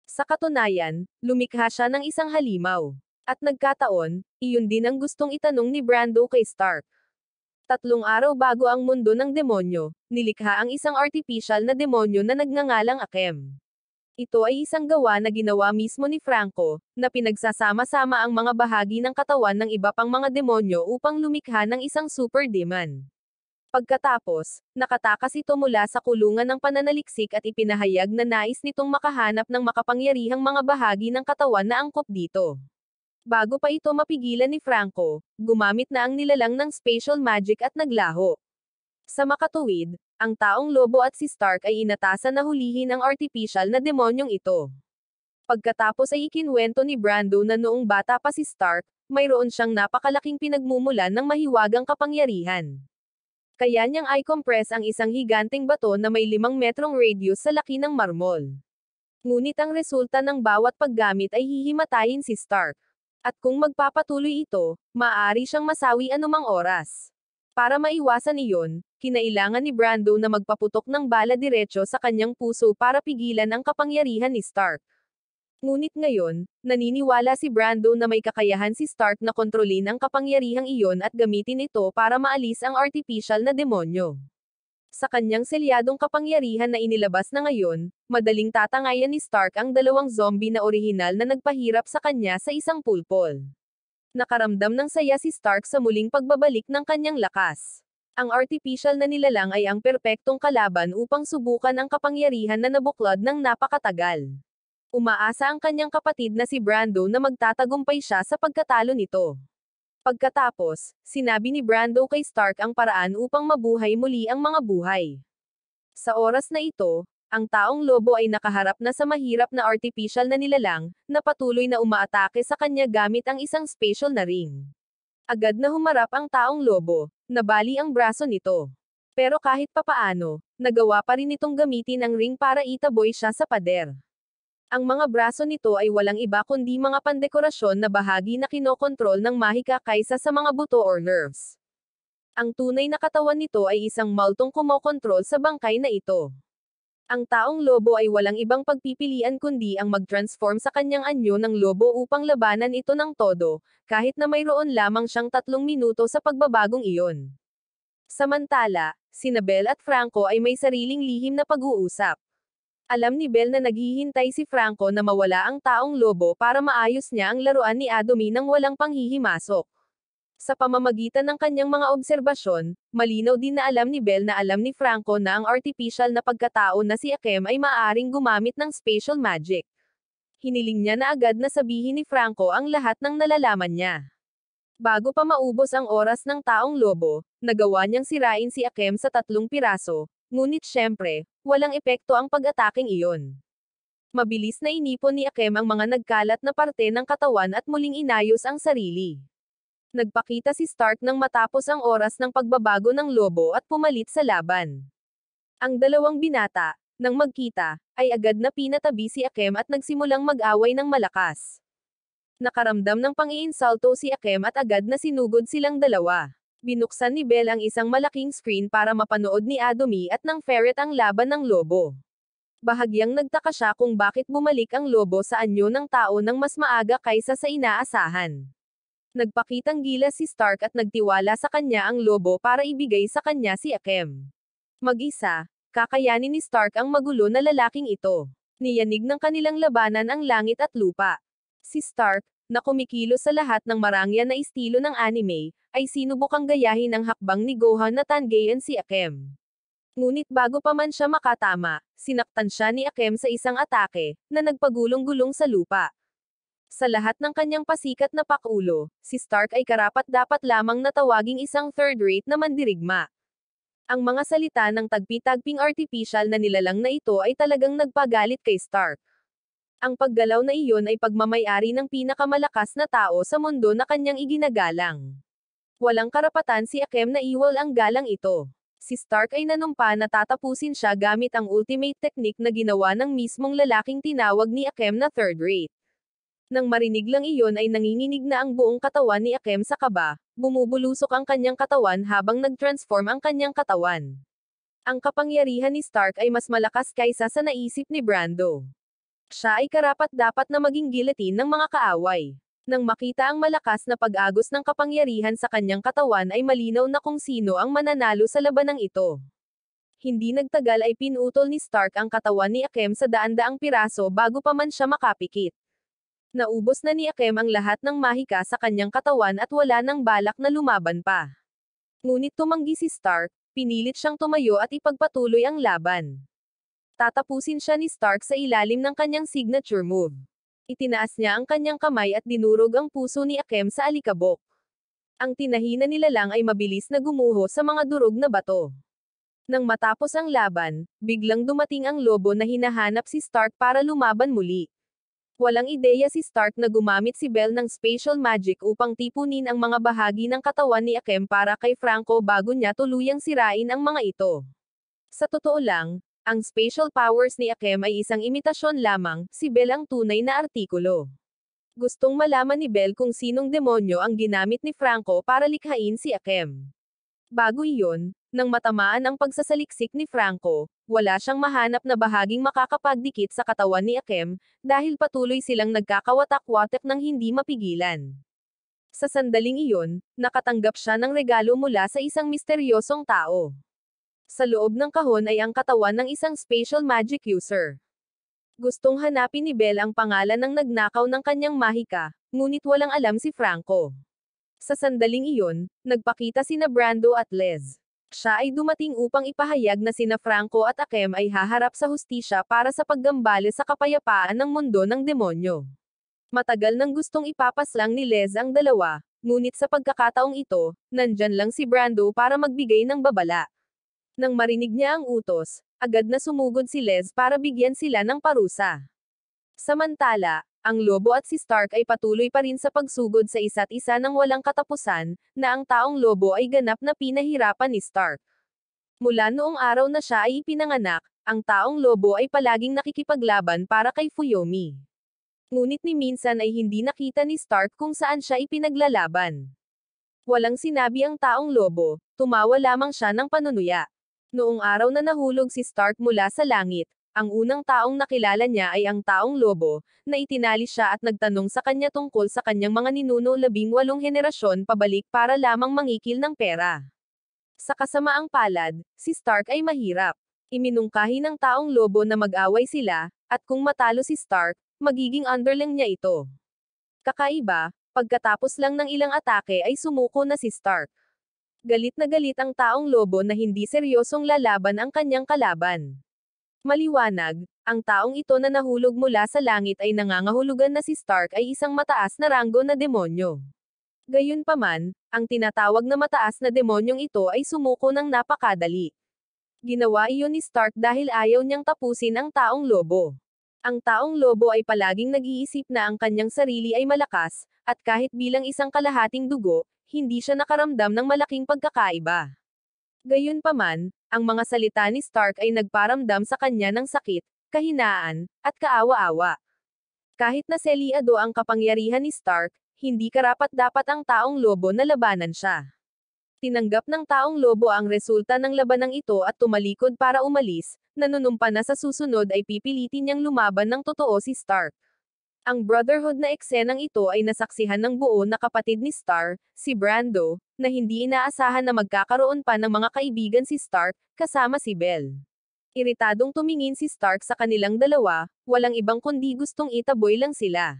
Sa katunayan, lumikha siya ng isang halimaw. At nagkataon, iyon din ang gustong itanong ni Brando kay Stark. 3 araw bago ang mundo ng demonyo, nilikha ang isang artificial na demonyo na nagngangalang Akem. Ito ay isang gawa na ginawa mismo ni Franco, na pinagsasama-sama ang mga bahagi ng katawan ng iba pang mga demonyo upang lumikha ng isang super demon. Pagkatapos, nakatakas ito mula sa kulungan ng pananaliksik at ipinahayag na nais nitong makahanap ng makapangyarihang mga bahagi ng katawan na angkop dito. Bago pa ito mapigilan ni Franco, gumamit na ang nilalang ng spatial magic at naglaho. Sa makatuwid, ang taong lobo at si Stark ay inatasan na hulihin ang artificial na demonyong ito. Pagkatapos ay ikinwento ni Brando na noong bata pa si Stark, mayroon siyang napakalaking pinagmumulan ng mahiwagang kapangyarihan. Kaya niyang i-compress ang isang higanteng bato na may 5 metrong radius sa laki ng marmol. Ngunit ang resulta ng bawat paggamit ay hihimatayin si Stark. At kung magpapatuloy ito, maaari siyang masawi anumang oras. Para maiwasan iyon, kinailangan ni Brando na magpaputok ng bala diretso sa kanyang puso para pigilan ang kapangyarihan ni Stark. Ngunit ngayon, naniniwala si Brando na may kakayahan si Stark na kontrolin ang kapangyarihang iyon at gamitin ito para maalis ang artificial na demonyo. Sa kanyang selyadong kapangyarihan na inilabas na ngayon, madaling tatangayan ni Stark ang 2 zombie na orihinal na nagpahirap sa kanya sa isang pulpol. Nakaramdam ng saya si Stark sa muling pagbabalik ng kanyang lakas. Ang artificial na nilalang ay ang perpektong kalaban upang subukan ang kapangyarihan na nabuklod ng napakatagal. Umaasa ang kanyang kapatid na si Brando na magtatagumpay siya sa pagkatalo nito. Pagkatapos, sinabi ni Brando kay Stark ang paraan upang mabuhay muli ang mga buhay. Sa oras na ito, ang taong lobo ay nakaharap na sa mahirap na artificial na nilalang, na patuloy na umaatake sa kanya gamit ang isang spatial na ring. Agad na humarap ang taong lobo, nabali ang braso nito. Pero kahit papaano, nagawa pa rin itong gamitin ang ring para itaboy siya sa pader. Ang mga braso nito ay walang iba kundi mga pandekorasyon na bahagi na kinokontrol ng mahika kaysa sa mga buto or nerves. Ang tunay na katawan nito ay isang multong kumokontrol sa bangkay na ito. Ang taong lobo ay walang ibang pagpipilian kundi ang mag-transform sa kanyang anyo ng lobo upang labanan ito ng todo, kahit na mayroon lamang siyang 3 minuto sa pagbabagong iyon. Samantala, sina Belle at Franco ay may sariling lihim na pag-uusap. Alam ni Belle na naghihintay si Franco na mawala ang taong lobo para maayos niya ang laruan ni Adomi nang walang panghihimasok. Sa pamamagitan ng kanyang mga obserbasyon, malinaw din na alam ni Bell na alam ni Franco na ang artificial na pagkatao na si Akem ay maaaring gumamit ng spatial magic. Hiniling niya na agad na sabihin ni Franco ang lahat ng nalalaman niya. Bago pa maubos ang oras ng taong lobo, nagawa niyang sirain si Akem sa 3 piraso, ngunit syempre, walang epekto ang pag-ataking iyon. Mabilis na inipon ni Akem ang mga nagkalat na parte ng katawan at muling inayos ang sarili. Nagpakita si Stark nang matapos ang oras ng pagbabago ng lobo at pumalit sa laban. Ang dalawang binata, nang magkita, ay agad na pinatabi si Akem at nagsimulang mag-away ng malakas. Nakaramdam ng pang-iinsulto si Akem at agad na sinugod silang dalawa. Binuksan ni Bell ang isang malaking screen para mapanood ni Adomi at ng Ferret ang laban ng lobo. Bahagyang nagtaka siya kung bakit bumalik ang lobo sa anyo ng tao nang mas maaga kaysa sa inaasahan. Nagpakitang gilas si Stark at nagtiwala sa kanya ang lobo para ibigay sa kanya si Akem. Mag-isa, kakayanin ni Stark ang magulo na lalaking ito. Niyanig ng kanilang labanan ang langit at lupa. Si Stark, na kumikilos sa lahat ng marangya na estilo ng anime, ay sinubukang gayahin ang hakbang ni Gohan na tanggayan si Akem. Ngunit bago pa man siya makatama, sinaktan siya ni Akem sa isang atake, na nagpagulong-gulong sa lupa. Sa lahat ng kanyang pasikat na pakulo, si Stark ay karapat-dapat lamang na tawaging isang third-rate na mandirigma. Ang mga salita ng tagpi-tagping artificial na nilalang na ito ay talagang nagpagalit kay Stark. Ang paggalaw na iyon ay pagmamay-ari ng pinakamalakas na tao sa mundo na kanyang iginagalang. Walang karapatan si Akem na iwal ang galang ito. Si Stark ay nanumpa na tatapusin siya gamit ang ultimate technique na ginawa ng mismong lalaking tinawag ni Akem na third-rate. Nang marinig lang iyon ay nanginginig na ang buong katawan ni Akem sa kaba, bumubulusok ang kanyang katawan habang nag-transform ang kanyang katawan. Ang kapangyarihan ni Stark ay mas malakas kaysa sa naisip ni Brando. Siya ay karapat-dapat na maging guillotine ng mga kaaway. Nang makita ang malakas na pag-agos ng kapangyarihan sa kanyang katawan ay malinaw na kung sino ang mananalo sa labanang ito. Hindi nagtagal ay pinutol ni Stark ang katawan ni Akem sa daan-daang piraso bago pa man siya makapikit. Naubos na ni Akem ang lahat ng mahika sa kanyang katawan at wala nang balak na lumaban pa. Ngunit tumanggi si Stark, pinilit siyang tumayo at ipagpatuloy ang laban. Tatapusin siya ni Stark sa ilalim ng kanyang signature move. Itinaas niya ang kanyang kamay at dinurog ang puso ni Akem sa alikabok. Ang tinahina nila lang ay mabilis na gumuho sa mga durog na bato. Nang matapos ang laban, biglang dumating ang lobo na hinahanap si Stark para lumaban muli. Walang ideya si Stark na gumamit si Bell ng spatial magic upang tipunin ang mga bahagi ng katawan ni Akem para kay Franco bago niya tuluyang sirain ang mga ito. Sa totoo lang, ang spatial powers ni Akem ay isang imitasyon lamang, si Bell ang tunay na artikulo. Gustong malaman ni Bell kung sinong demonyo ang ginamit ni Franco para likhain si Akem. Bago iyon, nang matamaan ang pagsasaliksik ni Franco, wala siyang mahanap na bahaging makakapagdikit sa katawan ni Akem, dahil patuloy silang nagkakawatak-watak ng hindi mapigilan. Sa sandaling iyon, nakatanggap siya ng regalo mula sa isang misteryosong tao. Sa loob ng kahon ay ang katawan ng isang spatial magic user. Gustong hanapin ni Bell ang pangalan ng nagnakaw ng kanyang mahika, ngunit walang alam si Franco. Sa sandaling iyon, nagpakita sina Brando at Les. Siya ay dumating upang ipahayag na sina Franco at Akem ay haharap sa hustisya para sa paggambales sa kapayapaan ng mundo ng demonyo. Matagal nang gustong ipapaslang ni Les ang dalawa, ngunit sa pagkakataong ito, nandyan lang si Brando para magbigay ng babala. Nang marinig niya ang utos, agad na sumugod si Les para bigyan sila ng parusa. Samantala, ang lobo at si Stark ay patuloy pa rin sa pagsugod sa isa't isa ng walang katapusan, na ang taong lobo ay ganap na pinahirapan ni Stark. Mula noong araw na siya ay ipinanganak, ang taong lobo ay palaging nakikipaglaban para kay Fuyomi. Ngunit ni minsan ay hindi nakita ni Stark kung saan siya ipinaglalaban. Walang sinabi ang taong lobo, tumawa lamang siya ng panunuya. Noong araw na nahulog si Stark mula sa langit, ang unang taong nakilala niya ay ang taong lobo, na itinali siya at nagtanong sa kanya tungkol sa kanyang mga ninuno 18 henerasyon pabalik para lamang mangikil ng pera. Sa kasamaang palad, si Stark ay mahirap. Iminungkahi ng taong lobo na mag-away sila, at kung matalo si Stark, magiging underling niya ito. Kakaiba, Pagkatapos lang ng ilang atake ay sumuko na si Stark. Galit na galit ang taong lobo na hindi seryosong lalaban ang kanyang kalaban. Maliwanag, ang taong ito na nahulog mula sa langit ay nangangahulugan na si Stark ay isang mataas na ranggo na demonyo. Gayunpaman, ang tinatawag na mataas na demonyong ito ay sumuko ng napakadali. Ginawa iyon ni Stark dahil ayaw niyang tapusin ang taong lobo. Ang taong lobo ay palaging nag-iisip na ang kanyang sarili ay malakas, at kahit bilang isang kalahating dugo, hindi siya nakaramdam ng malaking pagkakaiba. Gayunpaman, ang mga salita ni Stark ay nagparamdam sa kanya ng sakit, kahinaan, at kaawa-awa. Kahit na selyado ang kapangyarihan ni Stark, hindi karapat-dapat ang taong lobo na labanan siya. Tinanggap ng taong lobo ang resulta ng labanang ito at tumalikod para umalis, nanunumpa na sa susunod ay pipilitin niyang lumaban ng totoo si Stark. Ang brotherhood na eksenang ito ay nasaksihan ng buo na kapatid ni Stark, si Brando, na hindi inaasahan na magkakaroon pa ng mga kaibigan si Stark, kasama si Bell. Iritadong tumingin si Stark sa kanilang dalawa, walang ibang kundi gustong itaboy lang sila.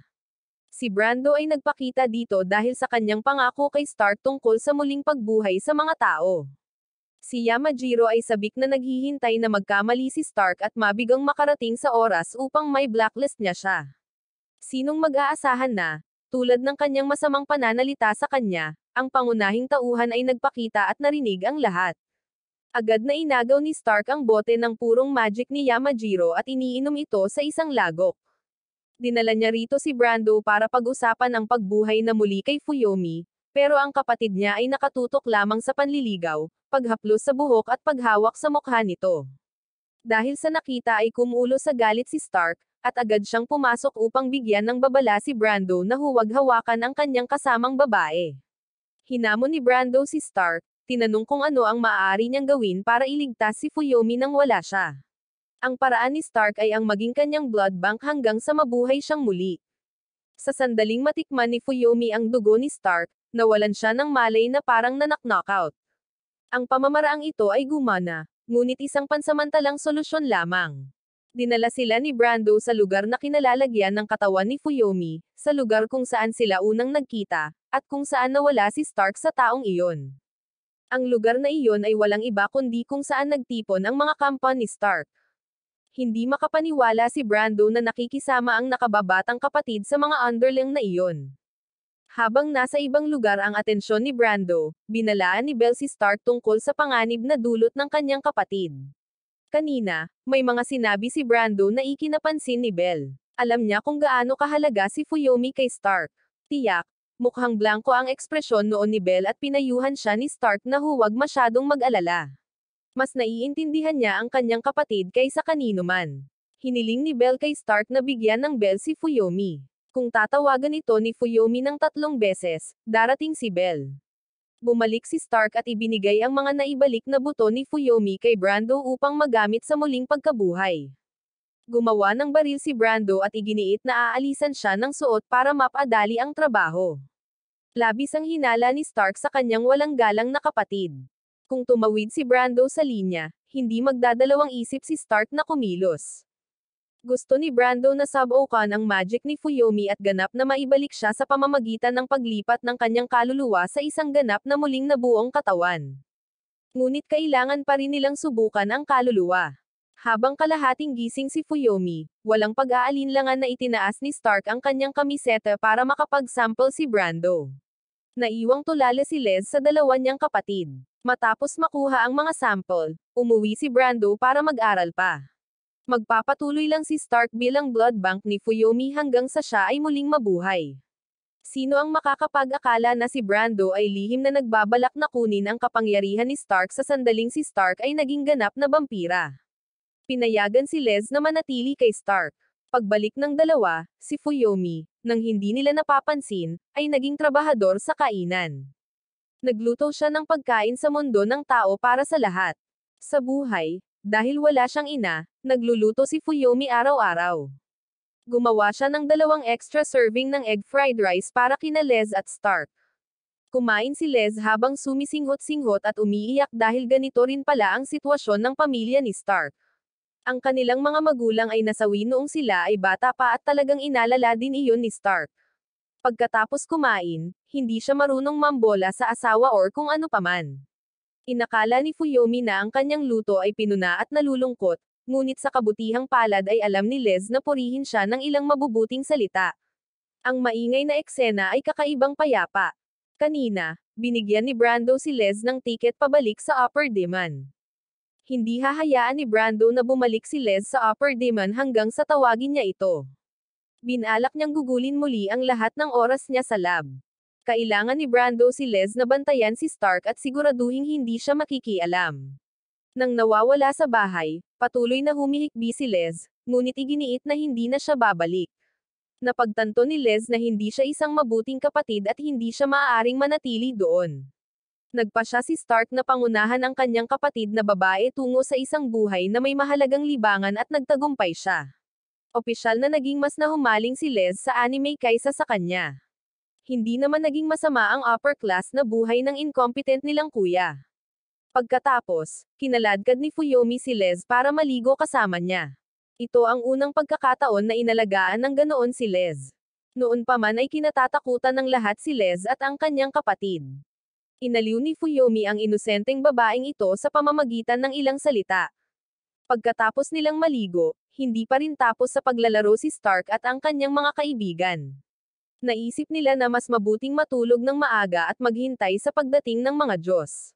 Si Brando ay nagpakita dito dahil sa kanyang pangako kay Stark tungkol sa muling pagbuhay sa mga tao. Si Yamajiro ay sabik na naghihintay na magkamali si Stark at mabigang makarating sa oras upang may blacklist niya siya. Sinong mag-aasahan na, tulad ng kanyang masamang pananalita sa kanya, ang pangunahing tauhan ay nagpakita at narinig ang lahat. Agad na inagaw ni Stark ang bote ng purong magic ni Yamajiro at iniinom ito sa isang lagok. Dinala niya rito si Brando para pag-usapan ang pagbuhay na muli kay Fuyomi, pero ang kapatid niya ay nakatutok lamang sa panliligaw, paghaplos sa buhok at paghawak sa mukha nito. Dahil sa nakita ay kumulo sa galit si Stark, at agad siyang pumasok upang bigyan ng babala si Brando na huwag hawakan ang kanyang kasamang babae. Hinamon ni Brando si Stark, tinanong kung ano ang maaari niyang gawin para iligtas si Fuyomi nang wala siya. Ang paraan ni Stark ay ang maging kanyang blood bank hanggang sa mabuhay siyang muli. Sa sandaling matikman ni Fuyomi ang dugo ni Stark, nawalan siya ng malay na parang nanak-knockout. Ang pamamaraang ito ay gumana, ngunit isang pansamantalang solusyon lamang. Dinala sila ni Brando sa lugar na kinalalagyan ng katawan ni Fuyomi, sa lugar kung saan sila unang nagkita, at kung saan nawala si Stark sa taong iyon. Ang lugar na iyon ay walang iba kundi kung saan nagtipon ang mga kampa ni Stark. Hindi makapaniwala si Brando na nakikisama ang nakababatang kapatid sa mga underling na iyon. Habang nasa ibang lugar ang atensyon ni Brando, binalaan ni Bell si Stark tungkol sa panganib na dulot ng kanyang kapatid. Kanina, may mga sinabi si Brando na ikinapansin ni Bell. Alam niya kung gaano kahalaga si Fuyomi kay Stark. Tiyak, mukhang blanko ang ekspresyon noon ni Bell at pinayuhan siya ni Stark na huwag masyadong mag-alala. Mas naiintindihan niya ang kanyang kapatid kaysa kanino man. Hiniling ni Bell kay Stark na bigyan ng Bell si Fuyomi. Kung tatawagan ito ni Fuyomi ng 3 beses, darating si Bell. Bumalik si Stark at ibinigay ang mga naibalik na buto ni Fuyomi kay Brando upang magamit sa muling pagkabuhay. Gumawa ng baril si Brando at iginiit na aalisan siya ng suot para mapadali ang trabaho. Labis ang hinala ni Stark sa kanyang walang galang na kapatid. Kung tumawid si Brando sa linya, hindi magdadalawang isip si Stark na kumilos. Gusto ni Brando na sabukan ang magic ni Fuyomi at ganap na maibalik siya sa pamamagitan ng paglipat ng kanyang kaluluwa sa isang ganap na muling nabuong katawan. Ngunit kailangan pa rin nilang subukan ang kaluluwa. Habang kalahating gising si Fuyomi, walang pag-aalinlangan na itinaas ni Stark ang kanyang kamiseta para makapag-sample si Brando. Naiwang tulala si Les sa dalawa niyang kapatid. Matapos makuha ang mga sample, umuwi si Brando para mag-aral pa. Magpapatuloy lang si Stark bilang blood bank ni Fuyomi hanggang sa siya ay muling mabuhay. Sino ang makakapag-akala na si Brando ay lihim na nagbabalak na kunin ang kapangyarihan ni Stark sa sandaling si Stark ay naging ganap na bampira. Pinayagan si Les na manatili kay Stark. Pagbalik ng dalawa, si Fuyomi, nang hindi nila napapansin, ay naging trabahador sa kainan. Nagluto siya ng pagkain sa mundo ng tao para sa lahat. Sa buhay, dahil wala siyang ina, nagluluto si Fuyomi araw-araw. Gumawa siya ng 2 extra serving ng egg fried rice para kina Les at Stark. Kumain si Les habang sumisinghot-singhot at umiiyak dahil ganito rin pala ang sitwasyon ng pamilya ni Stark. Ang kanilang mga magulang ay nasawi noong sila ay bata pa at talagang inalala din iyon ni Stark. Pagkatapos kumain, hindi siya marunong mambola sa asawa or kung ano paman. Inakala ni Fuyomi na ang kanyang luto ay pinuna at nalulungkot, ngunit sa kabutihang palad ay alam ni Liz na purihin siya ng ilang mabubuting salita. Ang maingay na eksena ay kakaibang payapa. Kanina, binigyan ni Brando si Liz ng tiket pabalik sa Upper Demon. Hindi hahayaan ni Brando na bumalik si Liz sa Upper Demon hanggang sa tawagin niya ito. Binalak niyang gugulin muli ang lahat ng oras niya sa lab. Kailangan ni Brando si Liz na bantayan si Stark at siguraduhing hindi siya makikialam. Nang nawawala sa bahay, patuloy na humihikbi si Liz, ngunit iginiit na hindi na siya babalik. Napagtanto ni Liz na hindi siya isang mabuting kapatid at hindi siya maaaring manatili doon. Nagpa siya si Stark na pangunahan ang kanyang kapatid na babae tungo sa isang buhay na may mahalagang libangan at nagtagumpay siya. Opisyal na naging mas nahumaling si Liz sa anime kaysa sa kanya. Hindi naman naging masama ang upper class na buhay ng incompetent nilang kuya. Pagkatapos, kinaladkad ni Fuyomi si Liz para maligo kasama niya. Ito ang unang pagkakataon na inalagaan ng ganoon si Liz. Noon pa man ay kinatatakutan ng lahat si Liz at ang kanyang kapatid. Inaliw ni Fuyomi ang inosenteng babaeng ito sa pamamagitan ng ilang salita. Pagkatapos nilang maligo, hindi pa rin tapos sa paglalaro si Stark at ang kanyang mga kaibigan. Naisip nila na mas mabuting matulog ng maaga at maghintay sa pagdating ng mga Diyos.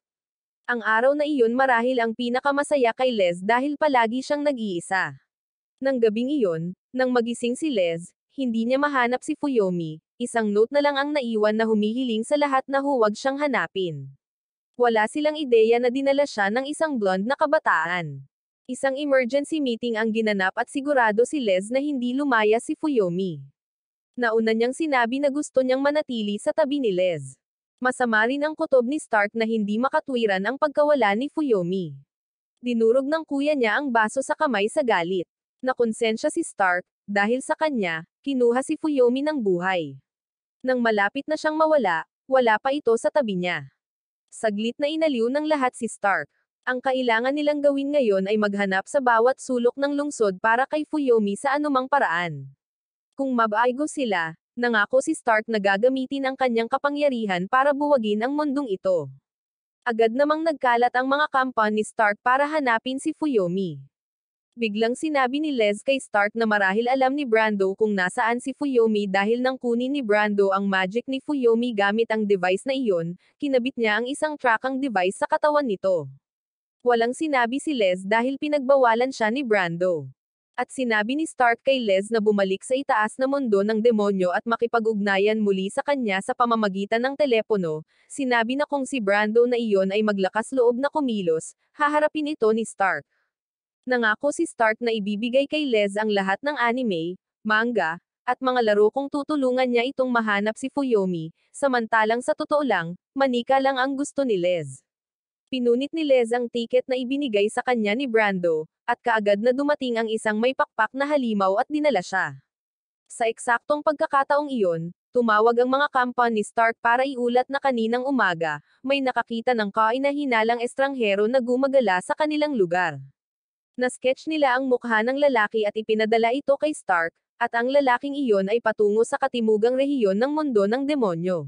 Ang araw na iyon marahil ang pinakamasaya kay Liz dahil palagi siyang nag-iisa. Nang gabing iyon, nang magising si Liz, hindi niya mahanap si Fuyomi, isang note na lang ang naiwan na humihiling sa lahat na huwag siyang hanapin. Wala silang ideya na dinala siya ng isang blonde na kabataan. Isang emergency meeting ang ginanap at sigurado si Liz na hindi lumaya si Fuyomi. Nauna niyang sinabi na gusto niyang manatili sa tabi ni Liz. Masama rin ang kutob ni Stark na hindi makatwiran ang pagkawala ni Fuyomi. Dinurog ng kuya niya ang baso sa kamay sa galit. Nakonsensya si Stark, dahil sa kanya, kinuha si Fuyomi ng buhay. Nang malapit na siyang mawala, wala pa ito sa tabi niya. Saglit na inaliw ng lahat si Stark. Ang kailangan nilang gawin ngayon ay maghanap sa bawat sulok ng lungsod para kay Fuyomi sa anumang paraan. Kung mabaaygo sila, nangako si Stark na gagamitin ang kanyang kapangyarihan para buwagin ang mundong ito. Agad namang nagkalat ang mga kampan ni Stark para hanapin si Fuyomi. Biglang sinabi ni Liz kay Stark na marahil alam ni Brando kung nasaan si Fuyomi dahil nang kunin ni Brando ang magic ni Fuyomi gamit ang device na iyon, kinabit niya ang isang tracking device sa katawan nito. Walang sinabi si Liz dahil pinagbawalan siya ni Brando. At sinabi ni Stark kay Liz na bumalik sa itaas na mundo ng demonyo at makipag-ugnayan muli sa kanya sa pamamagitan ng telepono. Sinabi na kung si Brando na iyon ay maglakas loob na kumilos, haharapin ito ni Stark. Nangako si Stark na ibibigay kay Liz ang lahat ng anime, manga, at mga laro kung tutulungan niya itong mahanap si Fuyomi, samantalang sa totoo lang, manika lang ang gusto ni Liz. Pinunit ni Liz ang tiket na ibinigay sa kanya ni Brando, at kaagad na dumating ang isang may pakpak na halimaw at dinala siya. Sa eksaktong pagkakataong iyon, tumawag ang mga kampan ni Stark para iulat na kaninang umaga, may nakakita ng kaina-hinalang estranghero na gumagala sa kanilang lugar. Na-sketch nila ang mukha ng lalaki at ipinadala ito kay Stark, at ang lalaking iyon ay patungo sa katimugang rehiyon ng mundo ng demonyo.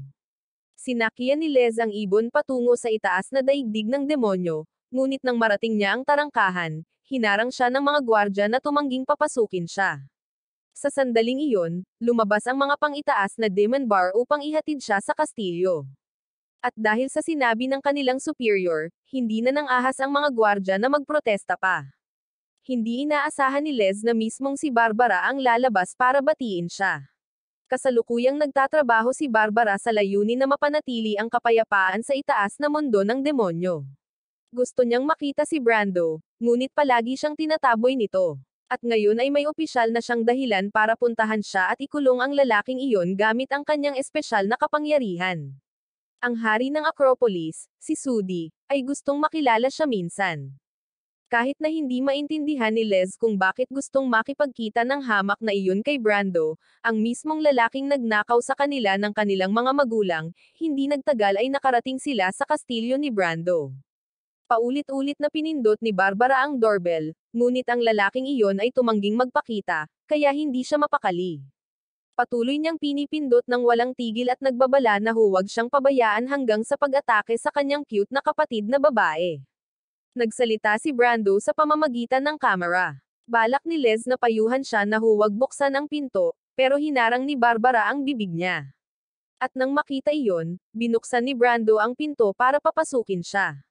Sinakyan ni Liz ang ibon patungo sa itaas na daigdig ng demonyo, ngunit nang marating niya ang tarangkahan, hinarang siya ng mga gwardya na tumangging papasukin siya. Sa sandaling iyon, lumabas ang mga pang-itaas na demon bar upang ihatid siya sa kastilyo. At dahil sa sinabi ng kanilang superior, hindi na nang ahas ang mga gwardya na magprotesta pa. Hindi inaasahan ni Liz na mismong si Barbara ang lalabas para batiin siya. Kasalukuyang nagtatrabaho si Barbara sa layunin na mapanatili ang kapayapaan sa itaas na mundo ng demonyo. Gusto niyang makita si Brando, ngunit palagi siyang tinataboy nito. At ngayon ay may opisyal na siyang dahilan para puntahan siya at ikulong ang lalaking iyon gamit ang kanyang espesyal na kapangyarihan. Ang hari ng Acropolis, si Sudi, ay gustong makilala siya minsan. Kahit na hindi maintindihan ni Liz kung bakit gustong makipagkita ng hamak na iyon kay Brando, ang mismong lalaking nagnakaw sa kanila ng kanilang mga magulang, hindi nagtagal ay nakarating sila sa kastilyo ni Brando. Paulit-ulit na pinindot ni Barbara ang doorbell, ngunit ang lalaking iyon ay tumangging magpakita, kaya hindi siya mapakali. Patuloy niyang pinipindot ng walang tigil at nagbabala na huwag siyang pabayaan hanggang sa pag-atake sa kanyang cute na kapatid na babae. Nagsalita si Brando sa pamamagitan ng kamera. Balak ni Les na payuhan siya na huwag buksan ang pinto, pero hinarang ni Barbara ang bibig niya. At nang makita iyon, binuksan ni Brando ang pinto para papasukin siya.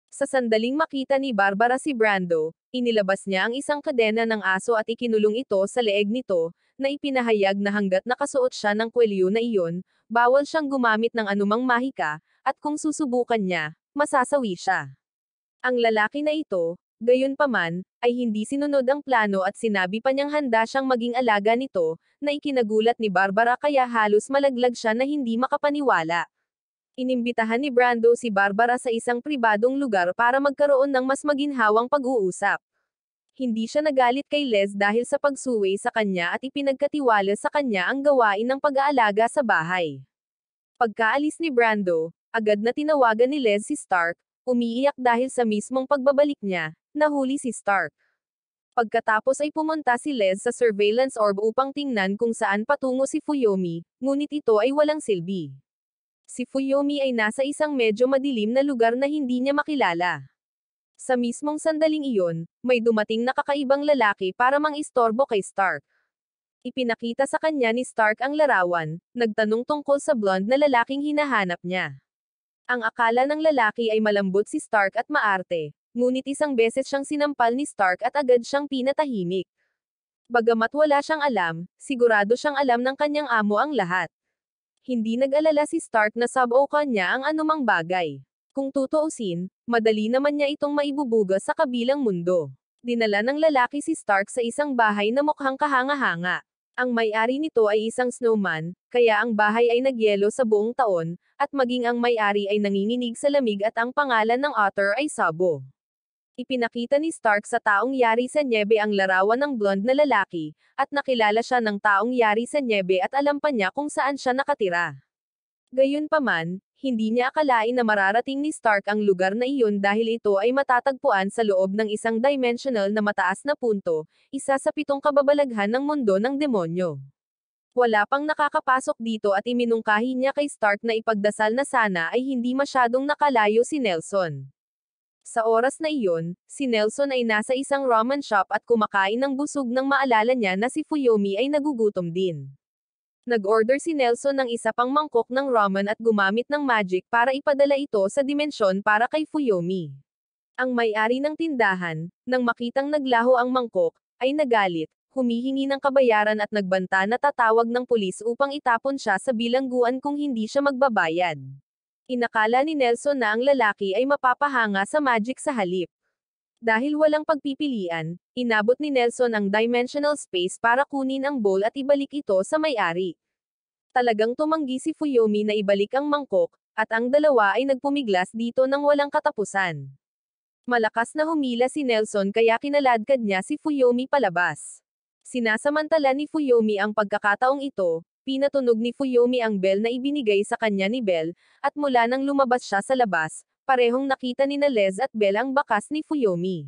Sa sandaling makita ni Barbara si Brando, inilabas niya ang isang kadena ng aso at ikinulong ito sa leeg nito, na ipinahayag na hanggat nakasuot siya ng kwelyo na iyon, bawal siyang gumamit ng anumang mahika, at kung susubukan niya, masasawi siya. Ang lalaki na ito, gayunpaman, ay hindi sinunod ang plano at sinabi pa niyang handa siyang maging alaga nito, na ikinagulat ni Barbara kaya halos malaglag siya na hindi makapaniwala. Inimbitahan ni Brando si Barbara sa isang pribadong lugar para magkaroon ng mas maginhawang pag-uusap. Hindi siya nagalit kay Les dahil sa pagsuway sa kanya at ipinagkatiwala sa kanya ang gawain ng pag-aalaga sa bahay. Pagkaalis ni Brando, agad na tinawagan ni Les si Stark, umiiyak dahil sa mismong pagbabalik niya, nahuli si Stark. Pagkatapos ay pumunta si Les sa surveillance orb upang tingnan kung saan patungo si Fuyomi, ngunit ito ay walang silbi. Si Fuyomi ay nasa isang medyo madilim na lugar na hindi niya makilala. Sa mismong sandaling iyon, may dumating na kakaibang lalaki para mangistorbo kay Stark. Ipinakita sa kanya ni Stark ang larawan, nagtanong tungkol sa blonde na lalaking hinahanap niya. Ang akala ng lalaki ay malambot si Stark at maarte, ngunit isang beses siyang sinampal ni Stark at agad siyang pinatahimik. Bagamat wala siyang alam, sigurado siyang alam ng kanyang amo ang lahat. Hindi nag-alala si Stark na sab-o niya ang anumang bagay. Kung tutuusin, madali naman niya itong maibubuga sa kabilang mundo. Dinala ng lalaki si Stark sa isang bahay na mukhang kahanga-hanga. Ang may-ari nito ay isang snowman, kaya ang bahay ay nagyelo sa buong taon, at maging ang may-ari ay nanginginig sa lamig at ang pangalan ng otter ay Sabo. Ipinakita ni Stark sa taong yari sa nyebe ang larawan ng blonde na lalaki, at nakilala siya ng taong yari sa nyebe at alam pa niya kung saan siya nakatira. Gayunpaman, hindi niya akalain na mararating ni Stark ang lugar na iyon dahil ito ay matatagpuan sa loob ng isang dimensional na mataas na punto, isa sa 7 kababalaghan ng mundo ng demonyo. Wala pang nakakapasok dito at iminungkahi niya kay Stark na ipagdasal na sana ay hindi masyadong nakalayo si Nelson. Sa oras na iyon, si Nelson ay nasa isang ramen shop at kumakain ng busog nang maalala niya na si Fuyomi ay nagugutom din. Nag-order si Nelson ng isa pang mangkok ng ramen at gumamit ng magic para ipadala ito sa dimensyon para kay Fuyomi. Ang may-ari ng tindahan, nang makitang naglaho ang mangkok, ay nagalit, humihingi ng kabayaran at nagbanta na tatawag ng pulis upang itapon siya sa bilangguan kung hindi siya magbabayad. Inakala ni Nelson na ang lalaki ay mapapahanga sa magic sa halip. Dahil walang pagpipilian, inabot ni Nelson ang dimensional space para kunin ang bowl at ibalik ito sa may-ari. Talagang tumanggi si Fuyomi na ibalik ang mangkok, at ang dalawa ay nagpumiglas dito nang walang katapusan. Malakas na humila si Nelson kaya kinaladkad niya si Fuyomi palabas. Sinasamantala ni Fuyomi ang pagkakataong ito, pinatunog ni Fuyomi ang bell na ibinigay sa kanya ni Bell, at mula nang lumabas siya sa labas, parehong nakita ni Les at Bell ang bakas ni Fuyomi.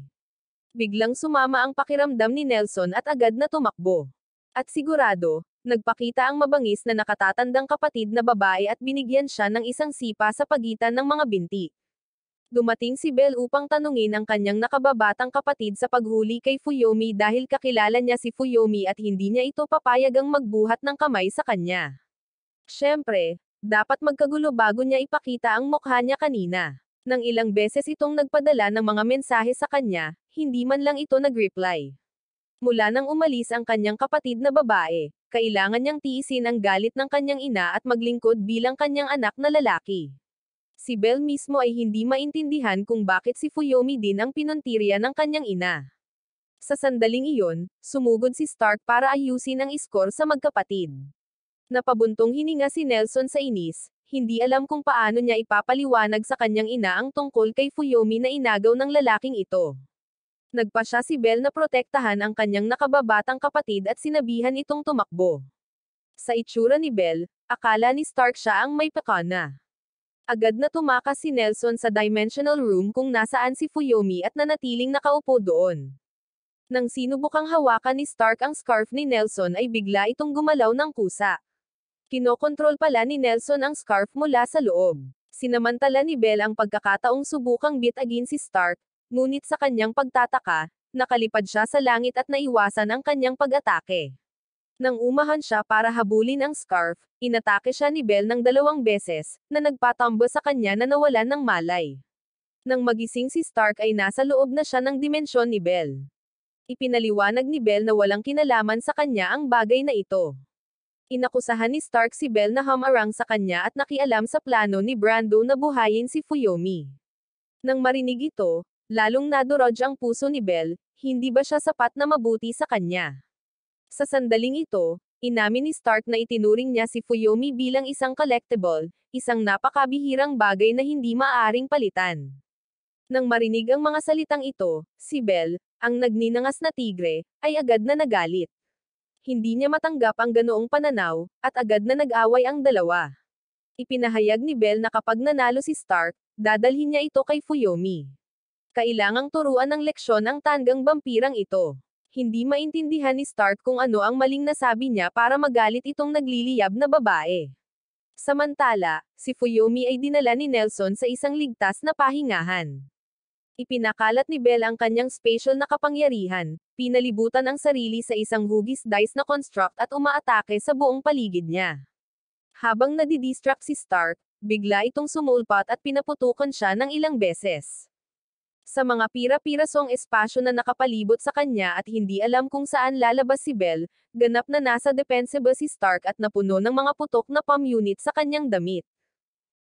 Biglang sumama ang pakiramdam ni Nelson at agad na tumakbo. At sigurado, nagpakita ang mabangis na nakatatandang kapatid na babae at binigyan siya ng isang sipa sa pagitan ng mga binti. Dumating si Bell upang tanungin ang kanyang nakababatang kapatid sa paghuli kay Fuyomi dahil kakilala niya si Fuyomi at hindi niya ito papayagang magbuhat ng kamay sa kanya. Siyempre, dapat magkagulo bago niya ipakita ang mukha niya kanina. Nang ilang beses itong nagpadala ng mga mensahe sa kanya, hindi man lang ito nag-reply. Mula nang umalis ang kanyang kapatid na babae, kailangan niyang tiisin ang galit ng kanyang ina at maglingkod bilang kanyang anak na lalaki. Si Bell mismo ay hindi maintindihan kung bakit si Fuyomi din ang pinuntirya ng kanyang ina. Sa sandaling iyon, sumugod si Stark para ayusin ang iskor sa magkapatid. Napabuntong hininga si Nelson sa inis, hindi alam kung paano niya ipapaliwanag sa kanyang ina ang tungkol kay Fuyomi na inagaw ng lalaking ito. Nagpa siya si Bell na protektahan ang kanyang nakababatang kapatid at sinabihan itong tumakbo. Sa itsura ni Bell, akala ni Stark siya ang may pakana. Agad na tumakas si Nelson sa dimensional room kung nasaan si Fuyomi at nanatiling nakaupo doon. Nang sinubukang hawakan ni Stark ang scarf ni Nelson ay bigla itong gumalaw ng kusa. Kinokontrol pala ni Nelson ang scarf mula sa loob. Sinamantala ni Belle ang pagkakataong subukang bitagin si Stark, ngunit sa kanyang pagtataka, nakalipad siya sa langit at naiwasan ang kanyang pag-atake. Nang umahan siya para habulin ang scarf, inatake siya ni Belle ng 2 beses, na nagpatambo sa kanya na nawalan ng malay. Nang magising si Stark ay nasa loob na siya ng dimensyon ni Belle. Ipinaliwanag ni Belle na walang kinalaman sa kanya ang bagay na ito. Inakusahan ni Stark si Belle na humarang sa kanya at nakialam sa plano ni Brando na buhayin si Fuyomi. Nang marinig ito, lalong nadurog ang puso ni Belle, hindi ba siya sapat na mabuti sa kanya? Sa sandaling ito, inamin ni Stark na itinuring niya si Fuyomi bilang isang collectible, isang napakabihirang bagay na hindi maaaring palitan. Nang marinig ang mga salitang ito, si Belle, ang nagninangas na tigre, ay agad na nagalit. Hindi niya matanggap ang ganoong pananaw, at agad na nag-away ang dalawa. Ipinahayag ni Belle na kapag nanalo si Stark, dadalhin niya ito kay Fuyomi. Kailangang turuan ng leksyon ang tandang vampirang ito. Hindi maintindihan ni Stark kung ano ang maling nasabi niya para magalit itong nagliliyab na babae. Samantala, si Fuyomi ay dinala ni Nelson sa isang ligtas na pahingahan. Ipinakalat ni Belle ang kanyang special na kapangyarihan, pinalibutan ang sarili sa isang hugis dice na construct at umaatake sa buong paligid niya. Habang nadidistract si Stark, bigla itong sumulpat at pinaputukan siya ng ilang beses. Sa mga pira-pirasong espasyo na nakapalibot sa kanya at hindi alam kung saan lalabas si Belle, ganap na nasa defensive si Stark at napuno ng mga putok na palm unit sa kanyang damit.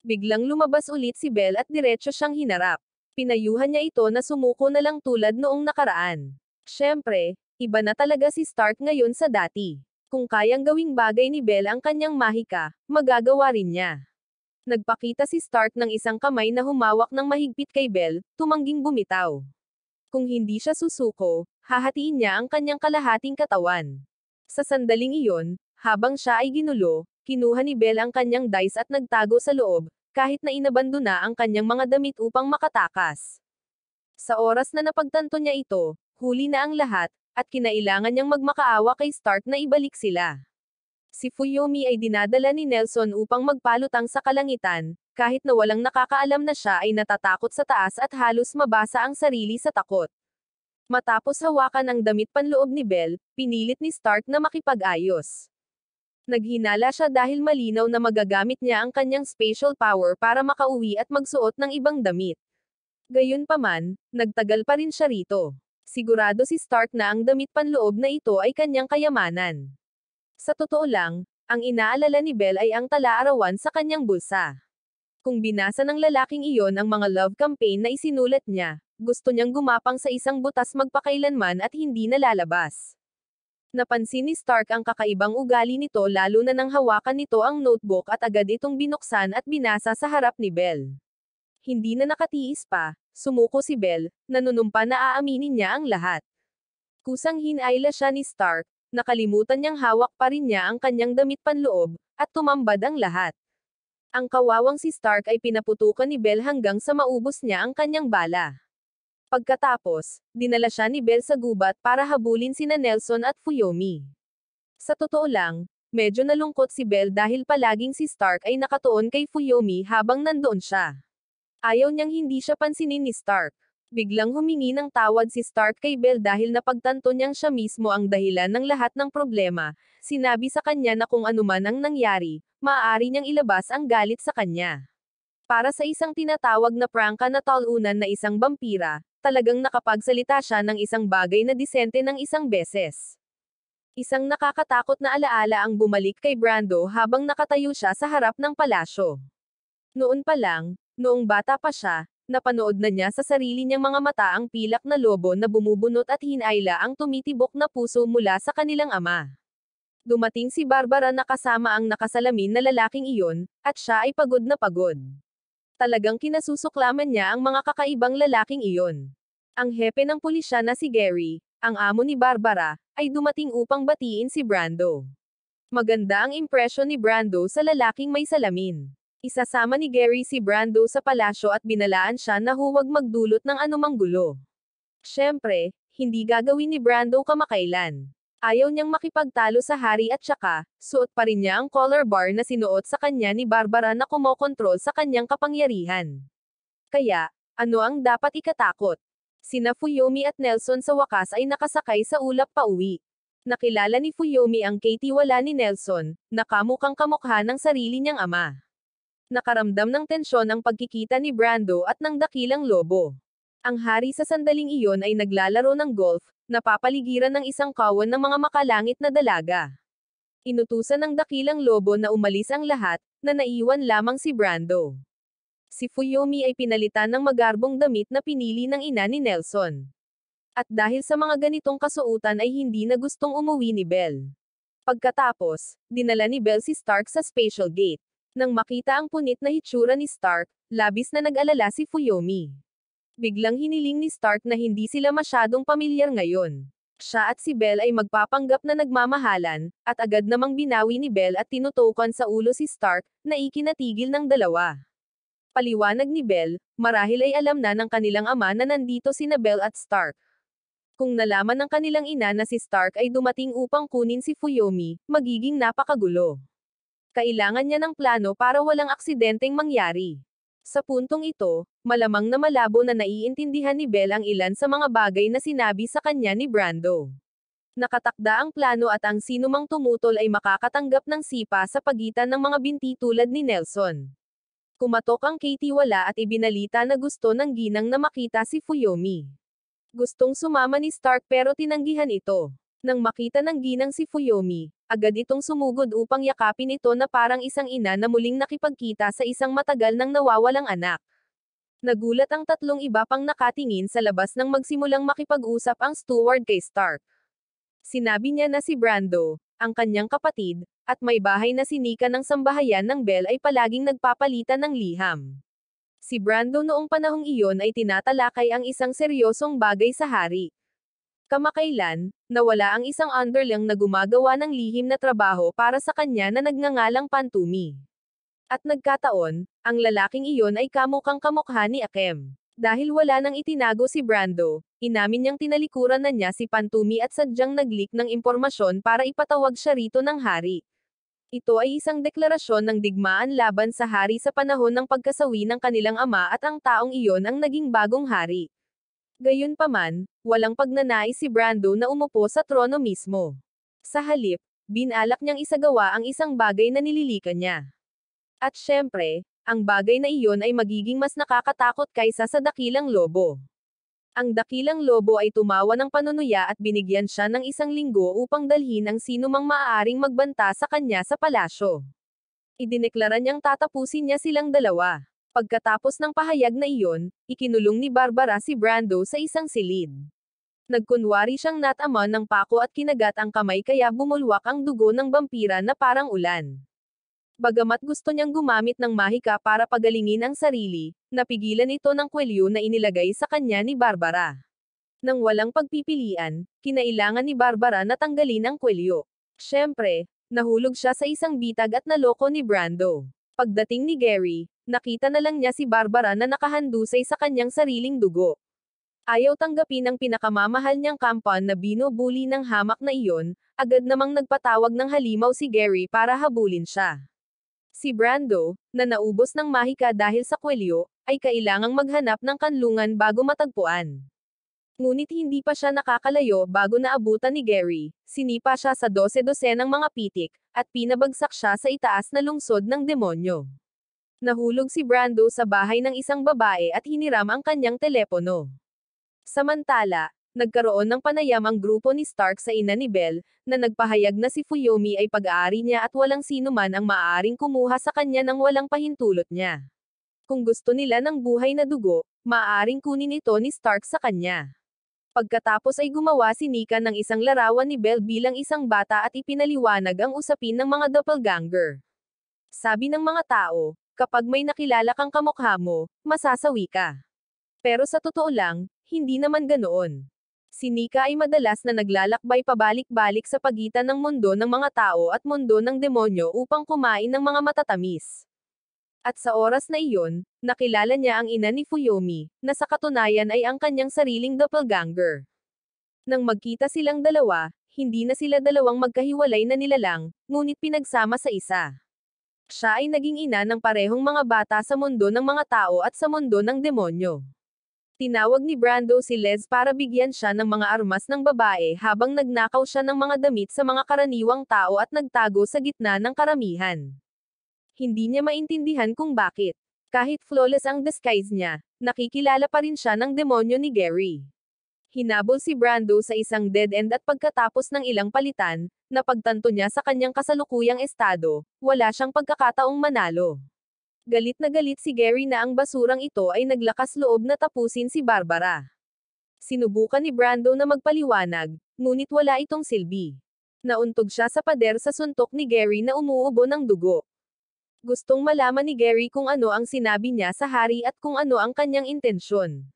Biglang lumabas ulit si Belle at diretso siyang hinarap. Pinayuhan niya ito na sumuko na lang tulad noong nakaraan. Siyempre, iba na talaga si Stark ngayon sa dati. Kung kayang gawing bagay ni Belle ang kanyang mahika, magagawa rin niya. Nagpakita si Stark ng isang kamay na humawak ng mahigpit kay Belle, tumangging bumitaw. Kung hindi siya susuko, hahatiin niya ang kanyang kalahating katawan. Sa sandaling iyon, habang siya ay ginulo, kinuha ni Belle ang kanyang dice at nagtago sa loob, kahit na inabandona ang kanyang mga damit upang makatakas. Sa oras na napagtanto niya ito, huli na ang lahat, at kinailangan niyang magmakaawa kay Stark na ibalik sila. Si Fuyomi ay dinadala ni Nelson upang magpalutang sa kalangitan, kahit na walang nakakaalam na siya ay natatakot sa taas at halos mabasa ang sarili sa takot. Matapos hawakan ang damit panloob ni Belle, pinilit ni Stark na makipag-ayos. Naghinala siya dahil malinaw na magagamit niya ang kanyang spatial power para makauwi at magsuot ng ibang damit. Gayunpaman, nagtagal pa rin siya rito. Sigurado si Stark na ang damit panloob na ito ay kanyang kayamanan. Sa totoo lang, ang inaalala ni Belle ay ang tala-arawan sa kanyang bulsa. Kung binasa ng lalaking iyon ang mga love campaign na isinulat niya, gusto niyang gumapang sa isang butas magpakailanman at hindi nalalabas. Napansin ni Stark ang kakaibang ugali nito lalo na nang hawakan nito ang notebook at agad itong binuksan at binasa sa harap ni Belle. Hindi na nakatiis pa, sumuko si Belle, nanunumpa na aaminin niya ang lahat. Kusang hinayla siya ni Stark, nakalimutan niyang hawak pa rin niya ang kanyang damit panloob, at tumambad ang lahat. Ang kawawang si Stark ay pinaputukan ni Belle hanggang sa maubos niya ang kanyang bala. Pagkatapos, dinala siya ni Belle sa gubat para habulin sina Nelson at Fuyomi. Sa totoo lang, medyo nalungkot si Belle dahil palaging si Stark ay nakatuon kay Fuyomi habang nandoon siya. Ayaw niyang hindi siya pansinin ni Stark. Biglang humingi ng tawad si Stark kay Belle dahil napagtanto niyang siya mismo ang dahilan ng lahat ng problema. Sinabi sa kanya na kung anuman ang nangyari, maaari niyang ilabas ang galit sa kanya. Para sa isang tinatawag na prangka na talunan na isang vampira, talagang nakapagsalita siya ng isang bagay na disente ng isang beses. Isang nakakatakot na alaala ang bumalik kay Brando habang nakatayo siya sa harap ng palasyo. Noon pa lang, noong bata pa siya, napanood na niya sa sarili niyang mga mata ang pilak na lobo na bumubunot at hinayla ang tumitibok na puso mula sa kanilang ama. Dumating si Barbara na kasama ang nakasalamin na lalaking iyon, at siya ay pagod na pagod. Talagang kinasusuklaman niya ang mga kakaibang lalaking iyon. Ang hepe ng pulisya na si Gary, ang amo ni Barbara, ay dumating upang batiin si Brando. Maganda ang impresyon ni Brando sa lalaking may salamin. Isasama ni Gary si Brando sa palasyo at binalaan siya na huwag magdulot ng anumang gulo. Siyempre, hindi gagawin ni Brando kamakailan. Ayaw niyang makipagtalo sa hari at saka, suot pa rin niya ang collar bar na sinuot sa kanya ni Barbara na kumokontrol sa kanyang kapangyarihan. Kaya, ano ang dapat ikatakot? Sina Fuyomi at Nelson sa wakas ay nakasakay sa ulap pauwi. Nakilala ni Fuyomi ang katiwala ni Nelson, na kamukhang kamukha ng sarili niyang ama. Nakaramdam ng tensyon ang pagkikita ni Brando at ng dakilang lobo. Ang hari sa sandaling iyon ay naglalaro ng golf, napapaligiran ng isang kawan ng mga makalangit na dalaga. Inutusan ng dakilang lobo na umalis ang lahat, na naiwan lamang si Brando. Si Fuyomi ay pinalitan ng magarbong damit na pinili ng ina ni Nelson. At dahil sa mga ganitong kasuotan ay hindi na gustong umuwi ni Belle. Pagkatapos, dinala ni Belle si Stark sa special gate. Nang makita ang punit na hitsura ni Stark, labis na nag-alala si Fuyomi. Biglang hiniling ni Stark na hindi sila masyadong pamilyar ngayon. Siya at si Belle ay magpapanggap na nagmamahalan, at agad namang binawi ni Belle at tinutukan sa ulo si Stark, na ikinatigil ng dalawa. Paliwanag ni Belle, marahil ay alam na ng kanilang ama na nandito sina Belle at Stark. Kung nalaman ng kanilang ina na si Stark ay dumating upang kunin si Fuyomi, magiging napakagulo. Kailangan niya ng plano para walang aksidenteng mangyari. Sa puntong ito, malamang na malabo na naiintindihan ni Belle ang ilan sa mga bagay na sinabi sa kanya ni Brando. Nakatakda ang plano at ang sinumang tumutol ay makakatanggap ng sipa sa pagitan ng mga binti tulad ni Nelson. Kumatok ang katiwala at ibinalita na gusto ng ginang na makita si Fuyomi. Gustong sumama ni Stark pero tinanggihan ito. Nang makita ng ginang si Fuyomi, agad itong sumugod upang yakapin ito na parang isang ina na muling nakipagkita sa isang matagal nang nawawalang anak. Nagulat ang tatlong iba pang nakatingin sa labas nang magsimulang makipag-usap ang steward kay Stark. Sinabi niya na si Brando, ang kanyang kapatid, at may bahay na sinika ng sambahayan ng Belle ay palaging nagpapalitan ng liham. Si Brando noong panahong iyon ay tinatalakay ang isang seryosong bagay sa hari. Kamakailan, nawala ang isang underling na gumagawa ng lihim na trabaho para sa kanya na nagngangalang Pantumi. At nagkataon, ang lalaking iyon ay kamukhang kamukha ni Akem. Dahil wala nang itinago si Brando, inamin niyang tinalikuran na niya si Pantumi at sadyang nag-leak ng impormasyon para ipatawag siya rito ng hari. Ito ay isang deklarasyon ng digmaan laban sa hari sa panahon ng pagkasawi ng kanilang ama at ang taong iyon ang naging bagong hari. Gayunpaman, walang pagnanais si Brando na umupo sa trono mismo. Sa halip, binalak niyang isagawa ang isang bagay na nililikan niya. At syempre, ang bagay na iyon ay magiging mas nakakatakot kaysa sa dakilang lobo. Ang dakilang lobo ay tumawa ng panunuya at binigyan siya ng 1 linggo upang dalhin ang sinumang maaaring magbanta sa kanya sa palasyo. Idineklara niyang tatapusin niya silang dalawa. Pagkatapos ng pahayag na iyon, ikinulong ni Barbara si Brando sa isang silid. Nagkunwari siyang nataman ng pako at kinagat ang kamay kaya bumulwak ang dugo ng vampira na parang ulan. Bagamat gusto niyang gumamit ng mahika para pagalingin ang sarili, napigilan ito ng kwelyo na inilagay sa kanya ni Barbara. Nang walang pagpipilian, kinailangan ni Barbara na tanggalin ang kwelyo. Siyempre, nahulog siya sa isang bitag at naloko ni Brando. Pagdating ni Gary, nakita na lang niya si Barbara na nakahandusay sa kanyang sariling dugo. Ayaw tanggapin ang pinakamamahal niyang kampan na binubuli ng hamak na iyon, agad namang nagpatawag ng halimaw si Gary para habulin siya. Si Brando, na naubos ng mahika dahil sa kwelyo, ay kailangang maghanap ng kanlungan bago matagpuan. Ngunit hindi pa siya nakakalayo bago naabutan ni Gary, sinipa siya sa 12 ng mga pitik, at pinabagsak siya sa itaas na lungsod ng demonyo. Nahulog si Brando sa bahay ng isang babae at hiniram ang kanyang telepono. Samantala, nagkaroon ng panayam ang grupo ni Stark sa ina ni Belle, na nagpahayag na si Fuyomi ay pag-aari niya at walang sino man ang maaaring kumuha sa kanya ng walang pahintulot niya. Kung gusto nila ng buhay na dugo, maaaring kunin ito ni Stark sa kanya. Pagkatapos ay gumawa si Nika ng isang larawan ni Belle bilang isang bata at ipinaliwanag ang usapin ng mga doppelganger. Sabi ng mga tao, kapag may nakilala kang kamukha mo, masasawi ka. Pero sa totoo lang, hindi naman ganoon. Si Nika ay madalas na naglalakbay pabalik-balik sa pagitan ng mundo ng mga tao at mundo ng demonyo upang kumain ng mga matatamis. At sa oras na iyon, nakilala niya ang ina ni Fuyomi, na sa katunayan ay ang kanyang sariling doppelganger. Nang magkita silang dalawa, hindi na sila dalawang magkahiwalay na nilalang, ngunit pinagsama sa isa. Siya ay naging ina ng parehong mga bata sa mundo ng mga tao at sa mundo ng demonyo. Tinawag ni Brando si Les para bigyan siya ng mga armas ng babae habang nagnakaw siya ng mga damit sa mga karaniwang tao at nagtago sa gitna ng karamihan. Hindi niya maintindihan kung bakit. Kahit flawless ang disguise niya, nakikilala pa rin siya ng demonyo ni Gary. Hinabol si Brando sa isang dead end at pagkatapos ng ilang palitan, napagtanto niya sa kanyang kasalukuyang estado, wala siyang pagkakataong manalo. Galit na galit si Gary na ang basurang ito ay naglakas loob na tapusin si Barbara. Sinubukan ni Brando na magpaliwanag, ngunit wala itong silbi. Nauntog siya sa pader sa suntok ni Gary na umuubo ng dugo. Gustong malaman ni Gary kung ano ang sinabi niya sa hari at kung ano ang kanyang intensyon.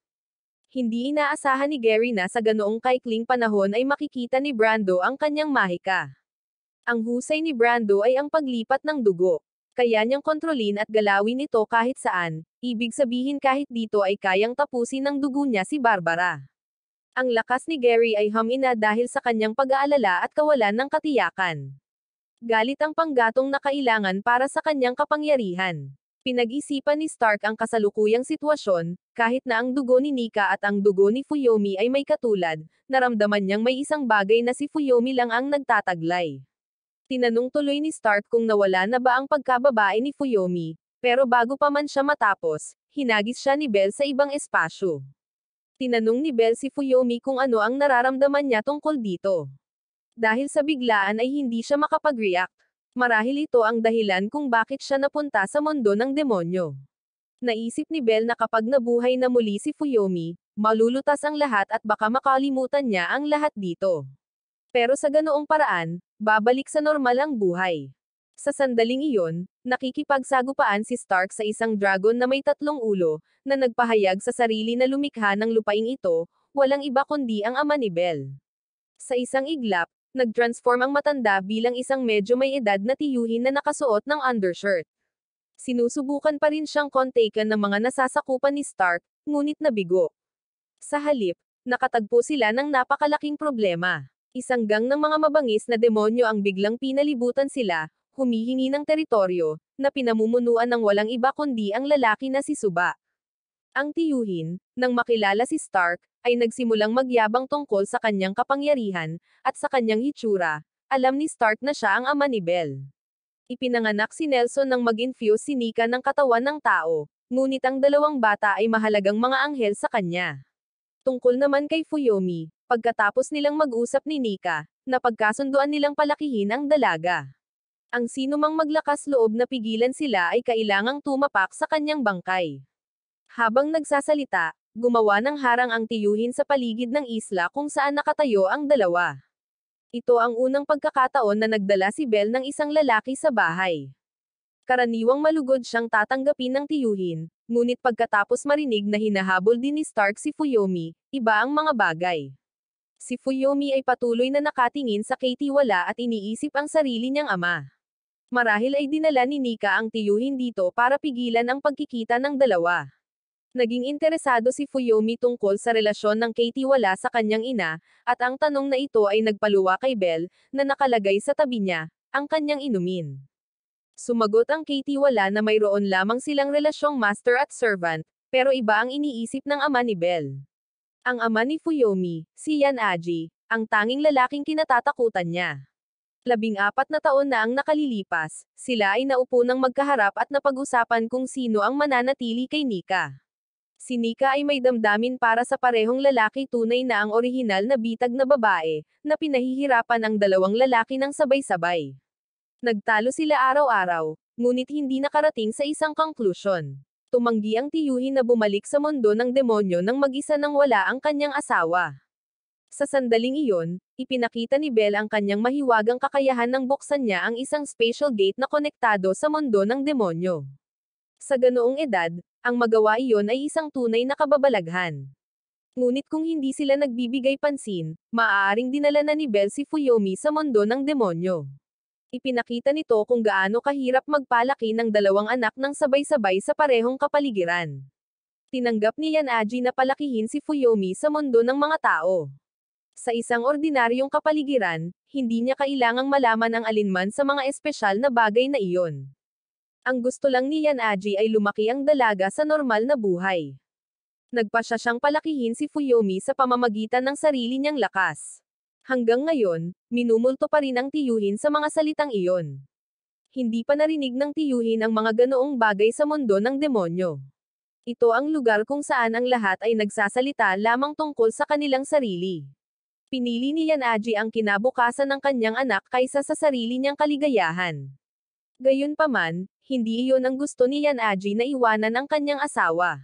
Hindi inaasahan ni Gary na sa ganoong kaikling panahon ay makikita ni Brando ang kanyang mahika. Ang husay ni Brando ay ang paglipat ng dugo. Kaya niyang kontrolin at galawin ito kahit saan, ibig sabihin kahit dito ay kayang tapusin ng dugo niya si Barbara. Ang lakas ni Gary ay humina dahil sa kanyang pag-aalala at kawalan ng katiyakan. Galit ang panggatong na kailangan para sa kanyang kapangyarihan. Pinag-isipan ni Stark ang kasalukuyang sitwasyon, kahit na ang dugo ni Nika at ang dugo ni Fuyomi ay may katulad, naramdaman niyang may isang bagay na si Fuyomi lang ang nagtataglay. Tinanong tuloy ni Stark kung nawala na ba ang pagkababae ni Fuyomi, pero bago pa man siya matapos, hinagis siya ni Belle sa ibang espasyo. Tinanong ni Belle si Fuyomi kung ano ang nararamdaman niya tungkol dito. Dahil sa biglaan ay hindi siya makapag-react. Marahil ito ang dahilan kung bakit siya napunta sa mundo ng demonyo. Naisip ni Belle na kapag nabuhay na muli si Fuyomi, malulutas ang lahat at baka makalimutan niya ang lahat dito. Pero sa ganoong paraan, babalik sa normal ang buhay. Sa sandaling iyon, nakikipagsagupaan si Stark sa isang dragon na may 3 ulo, na nagpahayag sa sarili na lumikha ng lupaing ito, walang iba kundi ang ama ni Belle. Sa isang iglap, nag-transform ang matanda bilang isang medyo may edad na tiyuhin na nakasuot ng undershirt. Sinusubukan pa rin siyang kontaken ng mga nasasakupan ni Stark, ngunit nabigo. Sa halip, nakatagpo sila ng napakalaking problema. Isang gang ng mga mabangis na demonyo ang biglang pinalibutan sila, humihingi ng teritoryo, na pinamumunuan ng walang iba kundi ang lalaki na si Suba. Ang tiyuhin, nang makilala si Stark, ay nagsimulang magyabang tungkol sa kanyang kapangyarihan, at sa kanyang hitsura. Alam ni Stark na siya ang ama ni Belle. Ipinanganak si Nelson nang mag-infuse si Nika ng katawan ng tao, ngunit ang dalawang bata ay mahalagang mga anghel sa kanya. Tungkol naman kay Fuyomi, pagkatapos nilang mag-usap ni Nika, napagkasunduan nilang palakihin ang dalaga. Ang sinumang maglakas loob na pigilan sila ay kailangang tumapak sa kanyang bangkay. Habang nagsasalita, gumawa ng harang ang tiyuhin sa paligid ng isla kung saan nakatayo ang dalawa. Ito ang unang pagkakataon na nagdala si Belle ng isang lalaki sa bahay. Karaniwang malugod siyang tatanggapin ng tiyuhin, ngunit pagkatapos marinig na hinahabol din ni Stark si Fuyomi, iba ang mga bagay. Si Fuyomi ay patuloy na nakatingin sa katiwala at iniisip ang sarili niyang ama. Marahil ay dinala ni Nika ang tiyuhin dito para pigilan ang pagkikita ng dalawa. Naging interesado si Fuyomi tungkol sa relasyon ng katiwala sa kanyang ina, at ang tanong na ito ay nagpaluwa kay Belle, na nakalagay sa tabi niya, ang kanyang inumin. Sumagot ang katiwala na mayroon lamang silang relasyong master at servant, pero iba ang iniisip ng ama ni Belle. Ang ama ni Fuyomi, si Yan Aji, ang tanging lalaking kinatatakutan niya. 14 na taon na ang nakalilipas, sila ay naupo ng magkaharap at napag-usapan kung sino ang mananatili kay Nika. Si Nika ay may damdamin para sa parehong lalaki, tunay na ang orihinal na bitag na babae, na pinahihirapan ang dalawang lalaki ng sabay-sabay. Nagtalo sila araw-araw, ngunit hindi nakarating sa isang konklusyon. Tumanggi ang tiyuhin na bumalik sa mundo ng demonyo nang mag-isa nang wala ang kanyang asawa. Sa sandaling iyon, ipinakita ni Belle ang kanyang mahiwagang kakayahan nang buksan niya ang isang spatial gate na konektado sa mundo ng demonyo. Sa ganoong edad, ang magawa iyon ay isang tunay na kababalaghan. Ngunit kung hindi sila nagbibigay pansin, maaaring dinala na ni Belle si Fuyomi sa mundo ng demonyo. Ipinakita nito kung gaano kahirap magpalaki ng dalawang anak ng sabay-sabay sa parehong kapaligiran. Tinanggap ni Yan Aji na palakihin si Fuyomi sa mundo ng mga tao. Sa isang ordinaryong kapaligiran, hindi niya kailangang malaman ang alinman sa mga espesyal na bagay na iyon. Ang gusto lang ni Yan Aji ay lumaki ang dalaga sa normal na buhay. Nagpasya siyang palakihin si Fuyomi sa pamamagitan ng sarili niyang lakas. Hanggang ngayon, minumulto pa rin ang tiyuhin sa mga salitang iyon. Hindi pa narinig ng tiyuhin ang mga ganoong bagay sa mundo ng demonyo. Ito ang lugar kung saan ang lahat ay nagsasalita lamang tungkol sa kanilang sarili. Pinili ni Yan Aji ang kinabukasan ng kanyang anak kaysa sa sarili niyang kaligayahan. Gayunpaman, hindi iyon ang gusto ni Yan Aji na iwanan ang kanyang asawa.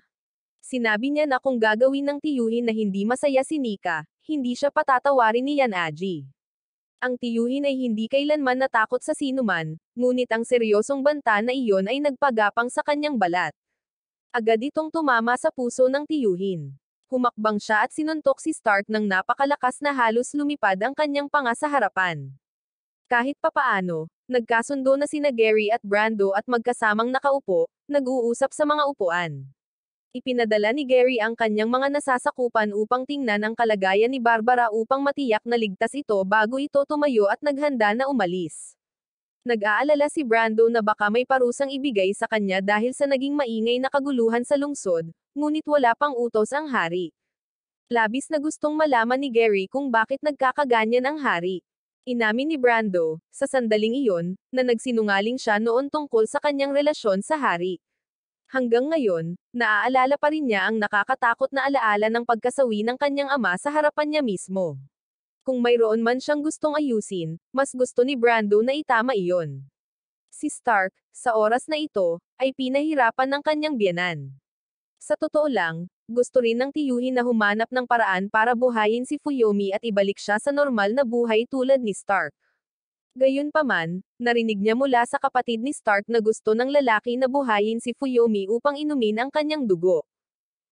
Sinabi niya na kung gagawin ng tiyuhin na hindi masaya si Nika, hindi siya patatawarin ni Yan Aji. Ang tiyuhin ay hindi kailanman natakot sa sinuman, ngunit ang seryosong banta na iyon ay nagpagapang sa kanyang balat. Agad itong tumama sa puso ng tiyuhin. Humakbang siya at sinuntok si Stark ng napakalakas na halos lumipad ang kanyang panga sa harapan. Kahit papaano, nagkasundo na sina Gary at Brando at magkasamang nakaupo, nag-uusap sa mga upuan. Ipinadala ni Gary ang kanyang mga nasasakupan upang tingnan ang kalagayan ni Barbara upang matiyak na ligtas ito bago ito tumayo at naghanda na umalis. Nag-aalala si Brando na baka may parusang ibigay sa kanya dahil sa naging maingay na kaguluhan sa lungsod, ngunit wala pang utos ang hari. Labis na gustong malaman ni Gary kung bakit nagkakaganyan ang hari. Inamin ni Brando, sa sandaling iyon, na nagsinungaling siya noon tungkol sa kanyang relasyon sa hari. Hanggang ngayon, naaalala pa rin niya ang nakakatakot na alaala ng pagkasawi ng kanyang ama sa harapan niya mismo. Kung mayroon man siyang gustong ayusin, mas gusto ni Brando na itama iyon. Si Stark, sa oras na ito, ay pinahirapan ng kanyang biyenan. Sa totoo lang, gusto rin ng tiyuhin na humanap ng paraan para buhayin si Fuyomi at ibalik siya sa normal na buhay tulad ni Stark. Gayunpaman, narinig niya mula sa kapatid ni Stark na gusto ng lalaki na buhayin si Fuyomi upang inumin ang kanyang dugo.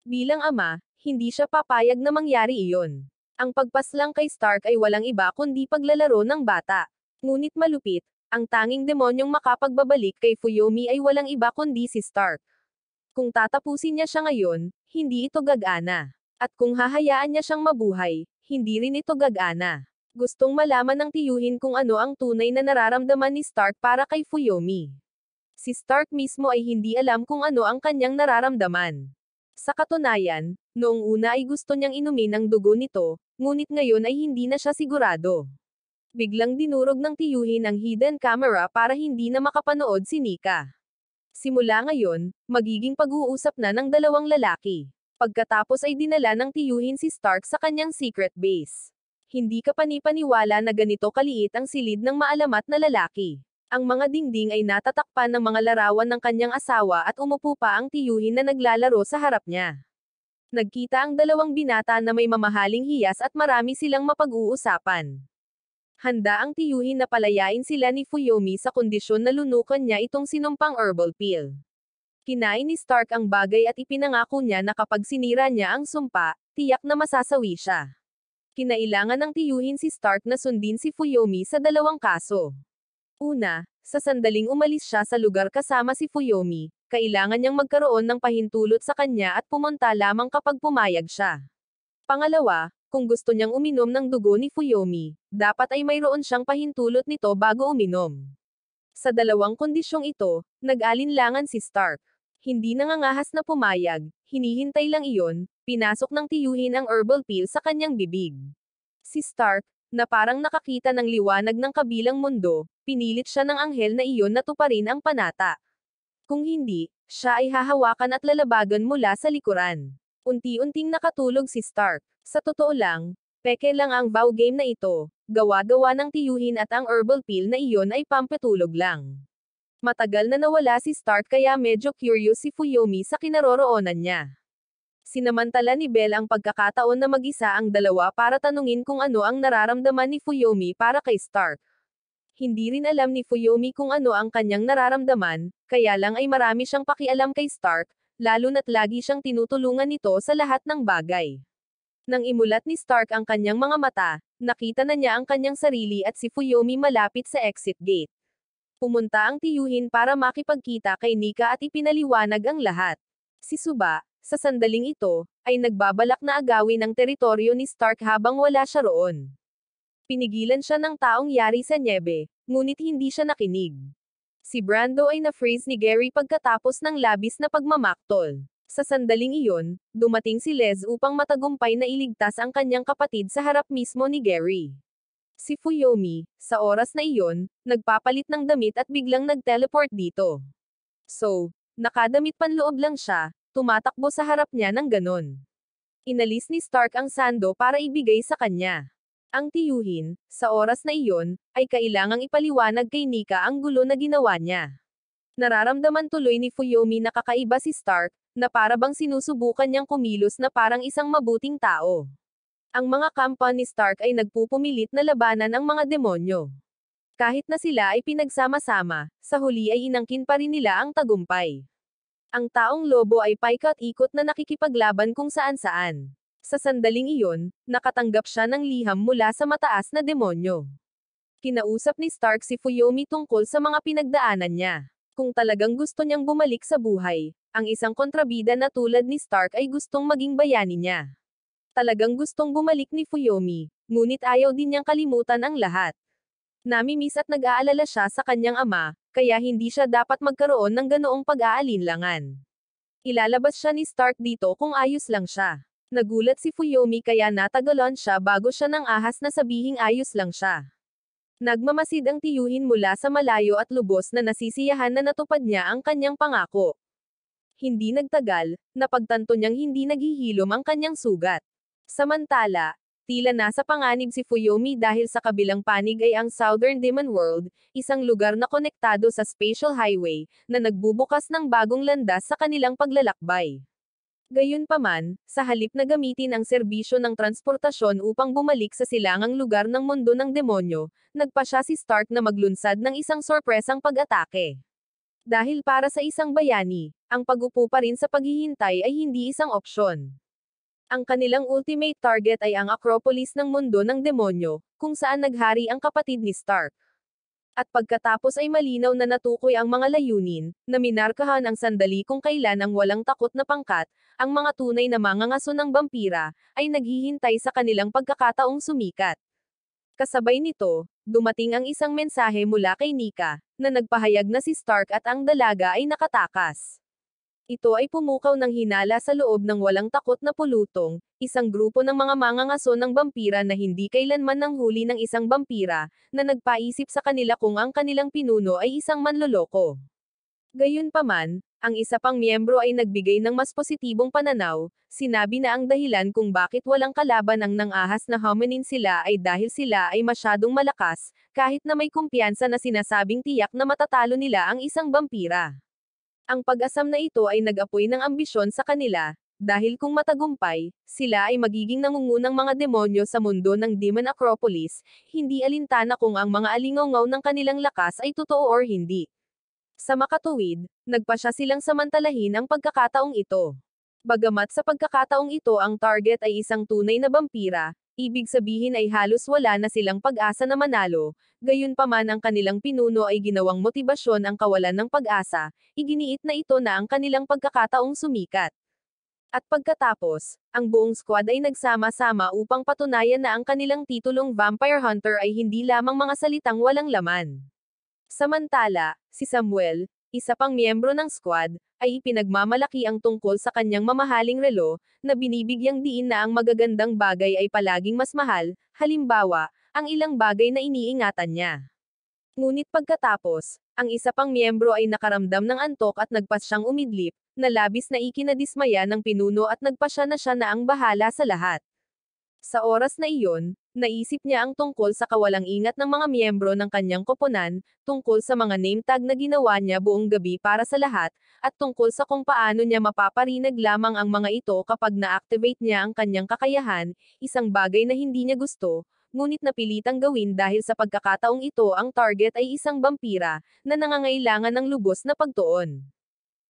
Bilang ama, hindi siya papayag na mangyari iyon. Ang pagpaslang kay Stark ay walang iba kundi paglalaro ng bata. Ngunit malupit, ang tanging demonyong makapagbabalik kay Fuyomi ay walang iba kundi si Stark. Kung tatapusin niya siya ngayon, hindi ito gagana. At kung hahayaan niya siyang mabuhay, hindi rin ito gagana. Gustong malaman ng tiyuhin kung ano ang tunay na nararamdaman ni Stark para kay Fuyomi. Si Stark mismo ay hindi alam kung ano ang kanyang nararamdaman. Sa katunayan, noong una ay gusto niyang inumin ang dugo nito, ngunit ngayon ay hindi na siya sigurado. Biglang dinurog ng tiyuhin ang hidden camera para hindi na makapanood si Nika. Simula ngayon, magiging pag-uusap na ng dalawang lalaki. Pagkatapos ay dinala ng tiyuhin si Stark sa kanyang secret base. Hindi ka panipaniwala na ganito kaliit ang silid ng maalamat na lalaki. Ang mga dingding ay natatakpan ng mga larawan ng kanyang asawa at umupo pa ang tiyuhin na naglalaro sa harap niya. Nagkita ang dalawang binata na may mamahaling hiyas at marami silang mapag-uusapan. Handa ang tiyuhin na palayain sila ni Fuyomi sa kondisyon na lunukan niya itong sinumpang herbal pill. Kinain ni Stark ang bagay at ipinangako niya na kapag sinira niya ang sumpa, tiyak na masasawi siya. Kinailangan ng tiyuhin si Stark na sundin si Fuyomi sa dalawang kaso. Una, sa sandaling umalis siya sa lugar kasama si Fuyomi, kailangan niyang magkaroon ng pahintulot sa kanya at pumunta lamang kapag pumayag siya. Pangalawa, kung gusto niyang uminom ng dugo ni Fuyomi, dapat ay mayroon siyang pahintulot nito bago uminom. Sa dalawang kondisyong ito, nag-alinlangan si Stark. Hindi nangangahas na pumayag, hinihintay lang iyon, pinasok ng tiyuhin ang herbal pill sa kanyang bibig. Si Stark, na parang nakakita ng liwanag ng kabilang mundo, pinilit siya ng anghel na iyon na tuparin ang panata. Kung hindi, siya ay hahawakan at lalabagan mula sa likuran. Unti-unting nakatulog si Stark. Sa totoo lang, peke lang ang vow game na ito, gawa-gawa ng tiyuhin at ang herbal pill na iyon ay pampatulog lang. Matagal na nawala si Stark kaya medyo curious si Fuyomi sa kinaroroonan niya. Sinamantala ni Belle ang pagkakataon na mag-isa ang dalawa para tanungin kung ano ang nararamdaman ni Fuyomi para kay Stark. Hindi rin alam ni Fuyomi kung ano ang kanyang nararamdaman, kaya lang ay marami siyang pakialam kay Stark, lalo na't lagi siyang tinutulungan nito sa lahat ng bagay. Nang imulat ni Stark ang kanyang mga mata, nakita na niya ang kanyang sarili at si Fuyomi malapit sa exit gate. Pumunta ang tiyuhin para makipagkita kay Nika at ipinaliwanag ang lahat. Si Suba, sa sandaling ito, ay nagbabalak na agawin ang teritoryo ni Stark habang wala siya roon. Pinigilan siya ng taong yari sa nyebe, ngunit hindi siya nakinig. Si Brando ay na-freeze ni Gary pagkatapos ng labis na pagmamaktol. Sa sandaling iyon, dumating si Les upang matagumpay na iligtas ang kanyang kapatid sa harap mismo ni Gary. Si Fuyomi, sa oras na iyon, nagpapalit ng damit at biglang nag-teleport dito. So, nakadamit panloob lang siya, tumatakbo sa harap niya ng ganon. Inalis ni Stark ang sando para ibigay sa kanya. Ang tiyuhin, sa oras na iyon, ay kailangang ipaliwanag kay Nika ang gulo na ginawa niya. Nararamdaman tuloy ni Fuyomi na kakaiba si Stark, na para bang sinusubukan niyang kumilos na parang isang mabuting tao. Ang mga kampa ni Stark ay nagpupumilit na labanan ang mga demonyo. Kahit na sila ay pinagsama-sama, sa huli ay inangkin pa rin nila ang tagumpay. Ang taong lobo ay paikot-ikot na nakikipaglaban kung saan-saan. Sa sandaling iyon, nakatanggap siya ng liham mula sa mataas na demonyo. Kinausap ni Stark si Fuyomi tungkol sa mga pinagdaanan niya. Kung talagang gusto niyang bumalik sa buhay, ang isang kontrabida na tulad ni Stark ay gustong maging bayani niya. Talagang gustong bumalik ni Fuyomi, ngunit ayaw din niyang kalimutan ang lahat. Namimiss at nag-aalala siya sa kanyang ama, kaya hindi siya dapat magkaroon ng ganoong pag-aalinlangan. Ilalabas siya ni Stark dito kung ayos lang siya. Nagulat si Fuyomi kaya natagalan siya bago siya nang ahas na sabihing ayos lang siya. Nagmamasid ang tiyuhin mula sa malayo at lubos na nasisiyahan na natupad niya ang kanyang pangako. Hindi nagtagal, napagtanto niyang hindi naghihilom ang kanyang sugat. Samantala, tila nasa panganib si Fuyomi dahil sa kabilang panig ay ang Southern Demon World, isang lugar na konektado sa Spatial Highway, na nagbubukas ng bagong landas sa kanilang paglalakbay. Gayunpaman, sa halip na gamitin ang serbisyo ng transportasyon upang bumalik sa silangang lugar ng mundo ng demonyo, nagpasya si Stark na maglunsad ng isang sorpresang pag-atake. Dahil para sa isang bayani, ang pag-upo pa rin sa paghihintay ay hindi isang opsyon. Ang kanilang ultimate target ay ang Acropolis ng mundo ng demonyo, kung saan naghari ang kapatid ni Stark. At pagkatapos ay malinaw na natukoy ang mga layunin, na minarkahan ang sandali kung kailan ang walang takot na pangkat, ang mga tunay na mangangaso ng vampira, ay naghihintay sa kanilang pagkakataong sumikat. Kasabay nito, dumating ang isang mensahe mula kay Nika, na nagpahayag na si Stark at ang dalaga ay nakatakas. Ito ay pumukaw ng hinala sa loob ng walang takot na pulutong, isang grupo ng mga mangangaso ng vampira na hindi kailanman nanghuli ng isang vampira, na nagpaisip sa kanila kung ang kanilang pinuno ay isang manloloko. Gayunpaman, ang isa pang miyembro ay nagbigay ng mas positibong pananaw, sinabi na ang dahilan kung bakit walang kalaban ang nang-ahas na hominin sila ay dahil sila ay masyadong malakas, kahit na may kumpiyansa na sinasabing tiyak na matatalo nila ang isang vampira. Ang pag-asam na ito ay nag-apoy ng ambisyon sa kanila, dahil kung matagumpay, sila ay magiging nangungunang mga demonyo sa mundo ng Demon Acropolis, hindi alintana kung ang mga alingaw ng kanilang lakas ay totoo or hindi. Sa makatuwid, nagpasya silang samantalahin ang pagkakataong ito. Bagamat sa pagkakataong ito ang target ay isang tunay na vampira, ibig sabihin ay halos wala na silang pag-asa na manalo, gayunpaman ang kanilang pinuno ay ginawang motibasyon ang kawalan ng pag-asa, iginiit na ito na ang kanilang pagkakataong sumikat. At pagkatapos, ang buong squad ay nagsama-sama upang patunayan na ang kanilang titulong Vampire Hunter ay hindi lamang mga salitang walang laman. Samantala, si Samuel, isa pang miyembro ng squad, ay ipinagmamalaki ang tungkol sa kanyang mamahaling relo, na binibigyang diin na ang magagandang bagay ay palaging mas mahal, halimbawa, ang ilang bagay na iniingatan niya. Ngunit pagkatapos, ang isa pang miyembro ay nakaramdam ng antok at nagpasyang umidlip, na labis na ikinadismaya ng pinuno at nagpasya na siya na ang bahala sa lahat. Sa oras na iyon, naisip niya ang tungkol sa kawalang ingat ng mga miyembro ng kanyang koponan, tungkol sa mga name tag na ginawa niya buong gabi para sa lahat, at tungkol sa kung paano niya mapaparinag lamang ang mga ito kapag na-activate niya ang kanyang kakayahan, isang bagay na hindi niya gusto, ngunit napilitang gawin dahil sa pagkakataong ito ang target ay isang vampira, na nangangailangan ng lubos na pagtuon.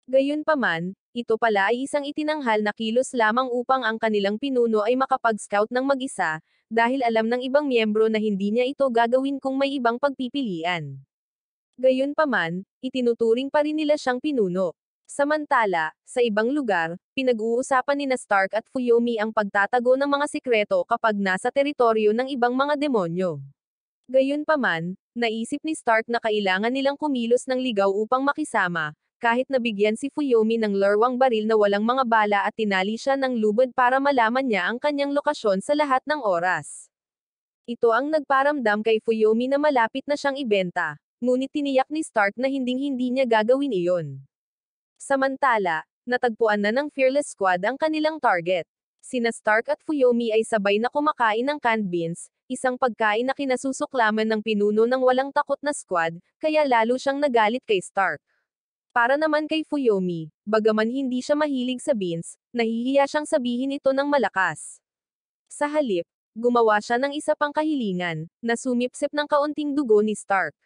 Gayunpaman, ito pala ay isang itinanghal na kilos lamang upang ang kanilang pinuno ay makapag-scout ng mag-isa, dahil alam ng ibang miyembro na hindi niya ito gagawin kung may ibang pagpipilian. Gayunpaman, itinuturing pa rin nila siyang pinuno. Samantala, sa ibang lugar, pinag-uusapan ni Stark at Fuyomi ang pagtatago ng mga sikreto kapag nasa teritoryo ng ibang mga demonyo. Gayunpaman, naisip ni Stark na kailangan nilang kumilos ng ligaw upang makisama, kahit nabigyan si Fuyomi ng larwang baril na walang mga bala at tinali siya ng lubid para malaman niya ang kanyang lokasyon sa lahat ng oras. Ito ang nagparamdam kay Fuyomi na malapit na siyang ibenta, ngunit tiniyak ni Stark na hinding-hindi niya gagawin iyon. Samantala, natagpuan na ng Fearless Squad ang kanilang target. Sina Stark at Fuyomi ay sabay na kumakain ng canned beans, isang pagkain na kinasusuklaman ng pinuno ng walang takot na squad, kaya lalo siyang nagalit kay Stark. Para naman kay Fuyomi, bagaman hindi siya mahilig sa beans, nahihiya siyang sabihin ito ng malakas. Sa halip, gumawa siya ng isa pang kahilingan, na sumipsip ng kaunting dugo ni Stark.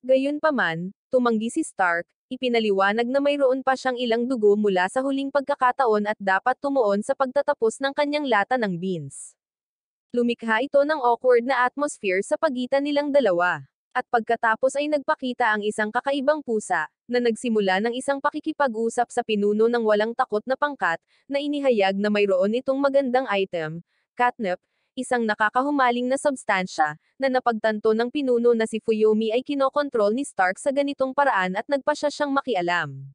Gayunpaman, tumanggi si Stark, ipinaliwanag na mayroon pa siyang ilang dugo mula sa huling pagkakataon at dapat tumuon sa pagtatapos ng kanyang lata ng beans. Lumikha ito ng awkward na atmosphere sa pagitan nilang dalawa. At pagkatapos ay nagpakita ang isang kakaibang pusa, na nagsimula ng isang pakikipag-usap sa pinuno ng walang takot na pangkat, na inihayag na mayroon itong magandang item, catnip, isang nakakahumaling na substansya, na napagtanto ng pinuno na si Fuyomi ay kinokontrol ni Stark sa ganitong paraan at nagpasya siyang makialam.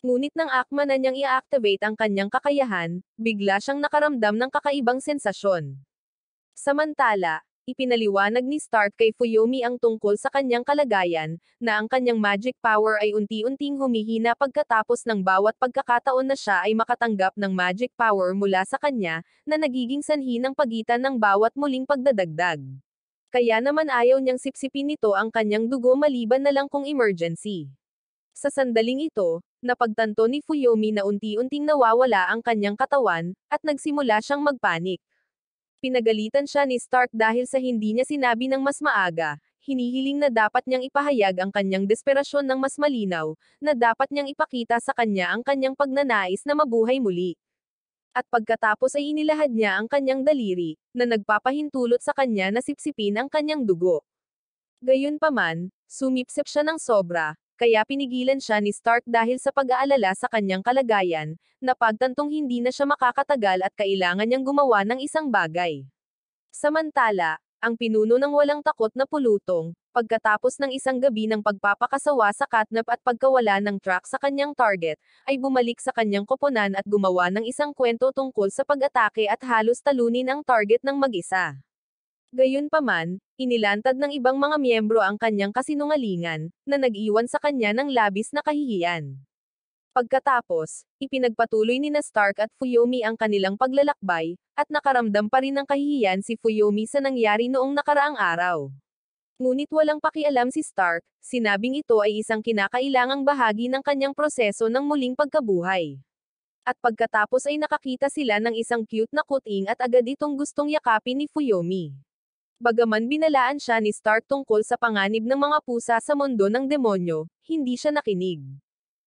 Ngunit nang akma na niyang i-activate ang kanyang kakayahan, bigla siyang nakaramdam ng kakaibang sensasyon. Samantala, ipinaliwanag ni Stark kay Fuyomi ang tungkol sa kanyang kalagayan, na ang kanyang magic power ay unti-unting humihina pagkatapos ng bawat pagkakataon na siya ay makatanggap ng magic power mula sa kanya, na nagiging sanhi ng pagitan ng bawat muling pagdadagdag. Kaya naman ayaw niyang sipsipin nito ang kanyang dugo maliban na lang kung emergency. Sa sandaling ito, napagtanto ni Fuyomi na unti-unting nawawala ang kanyang katawan, at nagsimula siyang magpanik. Pinagalitan siya ni Stark dahil sa hindi niya sinabi ng mas maaga, hinihiling na dapat niyang ipahayag ang kanyang desperasyon ng mas malinaw, na dapat niyang ipakita sa kanya ang kanyang pagnanais na mabuhay muli. At pagkatapos ay inilahad niya ang kanyang daliri, na nagpapahintulot sa kanya na sipsipin ang kanyang dugo. Gayunpaman, sumipsip siya ng sobra, kaya pinigilan siya ni Stark dahil sa pag-aalala sa kanyang kalagayan, na pagtantong hindi na siya makakatagal at kailangan niyang gumawa ng isang bagay. Samantala, ang pinuno ng walang takot na pulutong, pagkatapos ng isang gabi ng pagpapakasawa sa catnip at pagkawala ng track sa kanyang target, ay bumalik sa kanyang koponan at gumawa ng isang kwento tungkol sa pag-atake at halos talunin ang target ng mag-isa. Gayunpaman, inilantad ng ibang mga miyembro ang kanyang kasinungalingan, na nag-iwan sa kanya ng labis na kahihiyan. Pagkatapos, ipinagpatuloy ni Stark at Fuyomi ang kanilang paglalakbay, at nakaramdam pa rin ng kahihiyan si Fuyomi sa nangyari noong nakaraang araw. Ngunit walang pakialam si Stark, sinabing ito ay isang kinakailangang bahagi ng kanyang proseso ng muling pagkabuhay. At pagkatapos ay nakakita sila ng isang cute na kuting at agad itong gustong yakapin ni Fuyomi. Bagaman binalaan siya ni Stark tungkol sa panganib ng mga pusa sa mundo ng demonyo, hindi siya nakinig.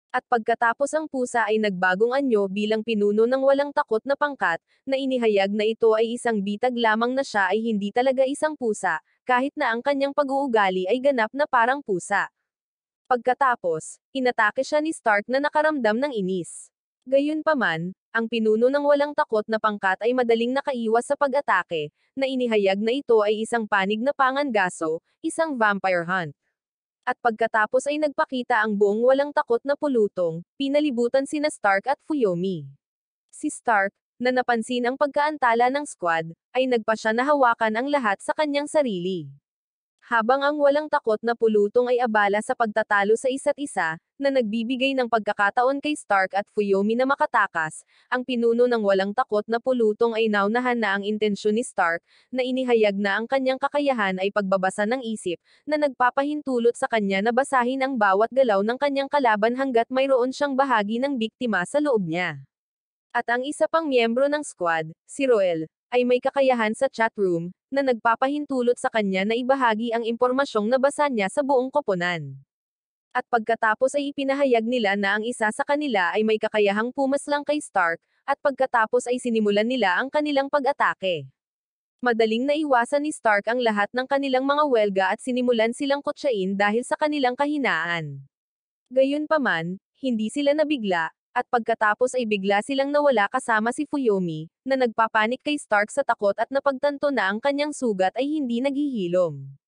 At pagkatapos ang pusa ay nagbagong anyo bilang pinuno ng walang takot na pangkat, na inihayag na ito ay isang bitag lamang na siya ay hindi talaga isang pusa, kahit na ang kanyang pag-uugali ay ganap na parang pusa. Pagkatapos, inatake siya ni Stark na nakaramdam ng inis. Gayunpaman, ang pinuno ng walang takot na pangkat ay madaling nakaiwas sa pag-atake, na inihayag na ito ay isang panig na pangangaso, isang vampire hunt. At pagkatapos ay nagpakita ang buong walang takot na pulutong, pinalibutan sina Stark at Fuyomi. Si Stark, na napansin ang pagkaantala ng squad, ay nagpasya na hawakan ang lahat sa kanyang sarili. Habang ang walang takot na pulutong ay abala sa pagtatalo sa isa't isa, na nagbibigay ng pagkakataon kay Stark at Fuyomi na makatakas, ang pinuno ng walang takot na pulutong ay naunahan na ang intensyon ni Stark, na inihayag na ang kanyang kakayahan ay pagbabasa ng isip, na nagpapahintulot sa kanya na basahin ang bawat galaw ng kanyang kalaban hanggat mayroon siyang bahagi ng biktima sa loob niya. At ang isa pang miyembro ng squad, si Roel, ay may kakayahan sa chat room, na nagpapahintulot sa kanya na ibahagi ang impormasyong nabasa niya sa buong koponan. At pagkatapos ay ipinahayag nila na ang isa sa kanila ay may kakayahang pumaslang kay Stark, at pagkatapos ay sinimulan nila ang kanilang pag-atake. Madaling naiwasan ni Stark ang lahat ng kanilang mga welga at sinimulan silang kutsain dahil sa kanilang kahinaan. Gayunpaman, hindi sila nabigla, at pagkatapos ay bigla silang nawala kasama si Fuyomi, na nagpapanik kay Stark sa takot at napagtanto na ang kanyang sugat ay hindi naghihilom.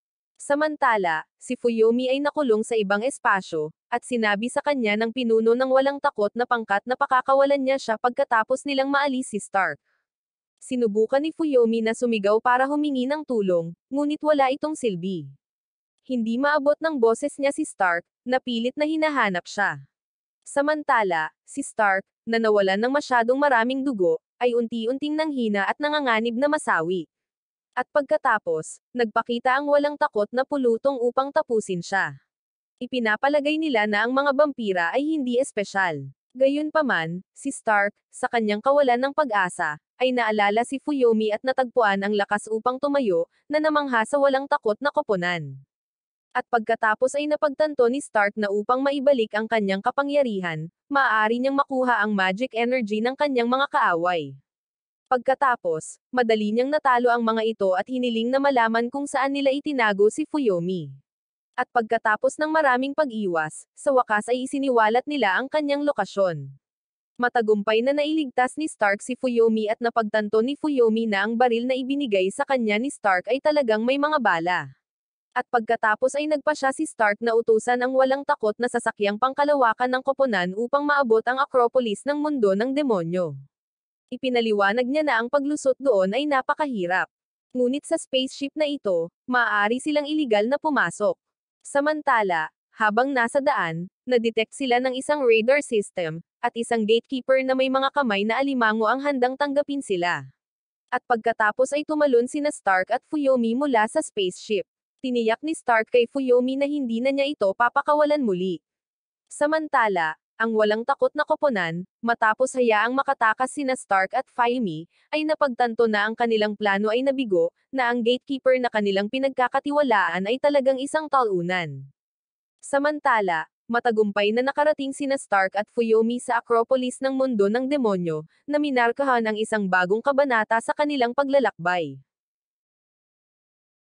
Samantala, si Fuyomi ay nakulong sa ibang espasyo, at sinabi sa kanya ng pinuno ng walang takot na pangkat na pakakawalan niya siya pagkatapos nilang maalis si Stark. Sinubukan ni Fuyomi na sumigaw para humingi ng tulong, ngunit wala itong silbi. Hindi maabot ng boses niya si Stark, napilit na hinahanap siya. Samantala, si Stark, na nawalan ng masyadong maraming dugo, ay unti-unting nanghina at nanganganib na masawi. At pagkatapos, nagpakita ang walang takot na pulutong upang tapusin siya. Ipinapalagay nila na ang mga vampira ay hindi espesyal. Gayunpaman, si Stark, sa kanyang kawalan ng pag-asa, ay naalala si Fuyomi at natagpuan ang lakas upang tumayo, na namangha sa walang takot na koponan. At pagkatapos ay napagtanto ni Stark na upang maibalik ang kanyang kapangyarihan, maaari niyang makuha ang magic energy ng kanyang mga kaaway. Pagkatapos, madali niyang natalo ang mga ito at hiniling na malaman kung saan nila itinago si Fuyomi. At pagkatapos ng maraming pag-iwas, sa wakas ay isiniwalat nila ang kanyang lokasyon. Matagumpay na nailigtas ni Stark si Fuyomi at napagtanto ni Fuyomi na ang baril na ibinigay sa kanya ni Stark ay talagang may mga bala. At pagkatapos ay nagpa siya si Stark na utusan ang walang takot na sasakyang pangkalawakan ng koponan upang maabot ang Acropolis ng mundo ng demonyo. Ipinaliwanag niya na ang paglusot doon ay napakahirap. Ngunit sa spaceship na ito, maaari silang iligal na pumasok. Samantala, habang nasa daan, na-detect sila ng isang radar system, at isang gatekeeper na may mga kamay na alimango ang handang tanggapin sila. At pagkatapos ay tumalon sina Stark at Fuyomi mula sa spaceship. Tiniyak ni Stark kay Fuyomi na hindi na niya ito papakawalan muli. Samantala, ang walang takot na koponan, matapos hayaang makatakas sina Stark at Fuyomi, ay napagtanto na ang kanilang plano ay nabigo, na ang gatekeeper na kanilang pinagkakatiwalaan ay talagang isang talunan. Samantala, matagumpay na nakarating sina Stark at Fuyomi sa Acropolis ng mundo ng demonyo, na minarkahan ang isang bagong kabanata sa kanilang paglalakbay.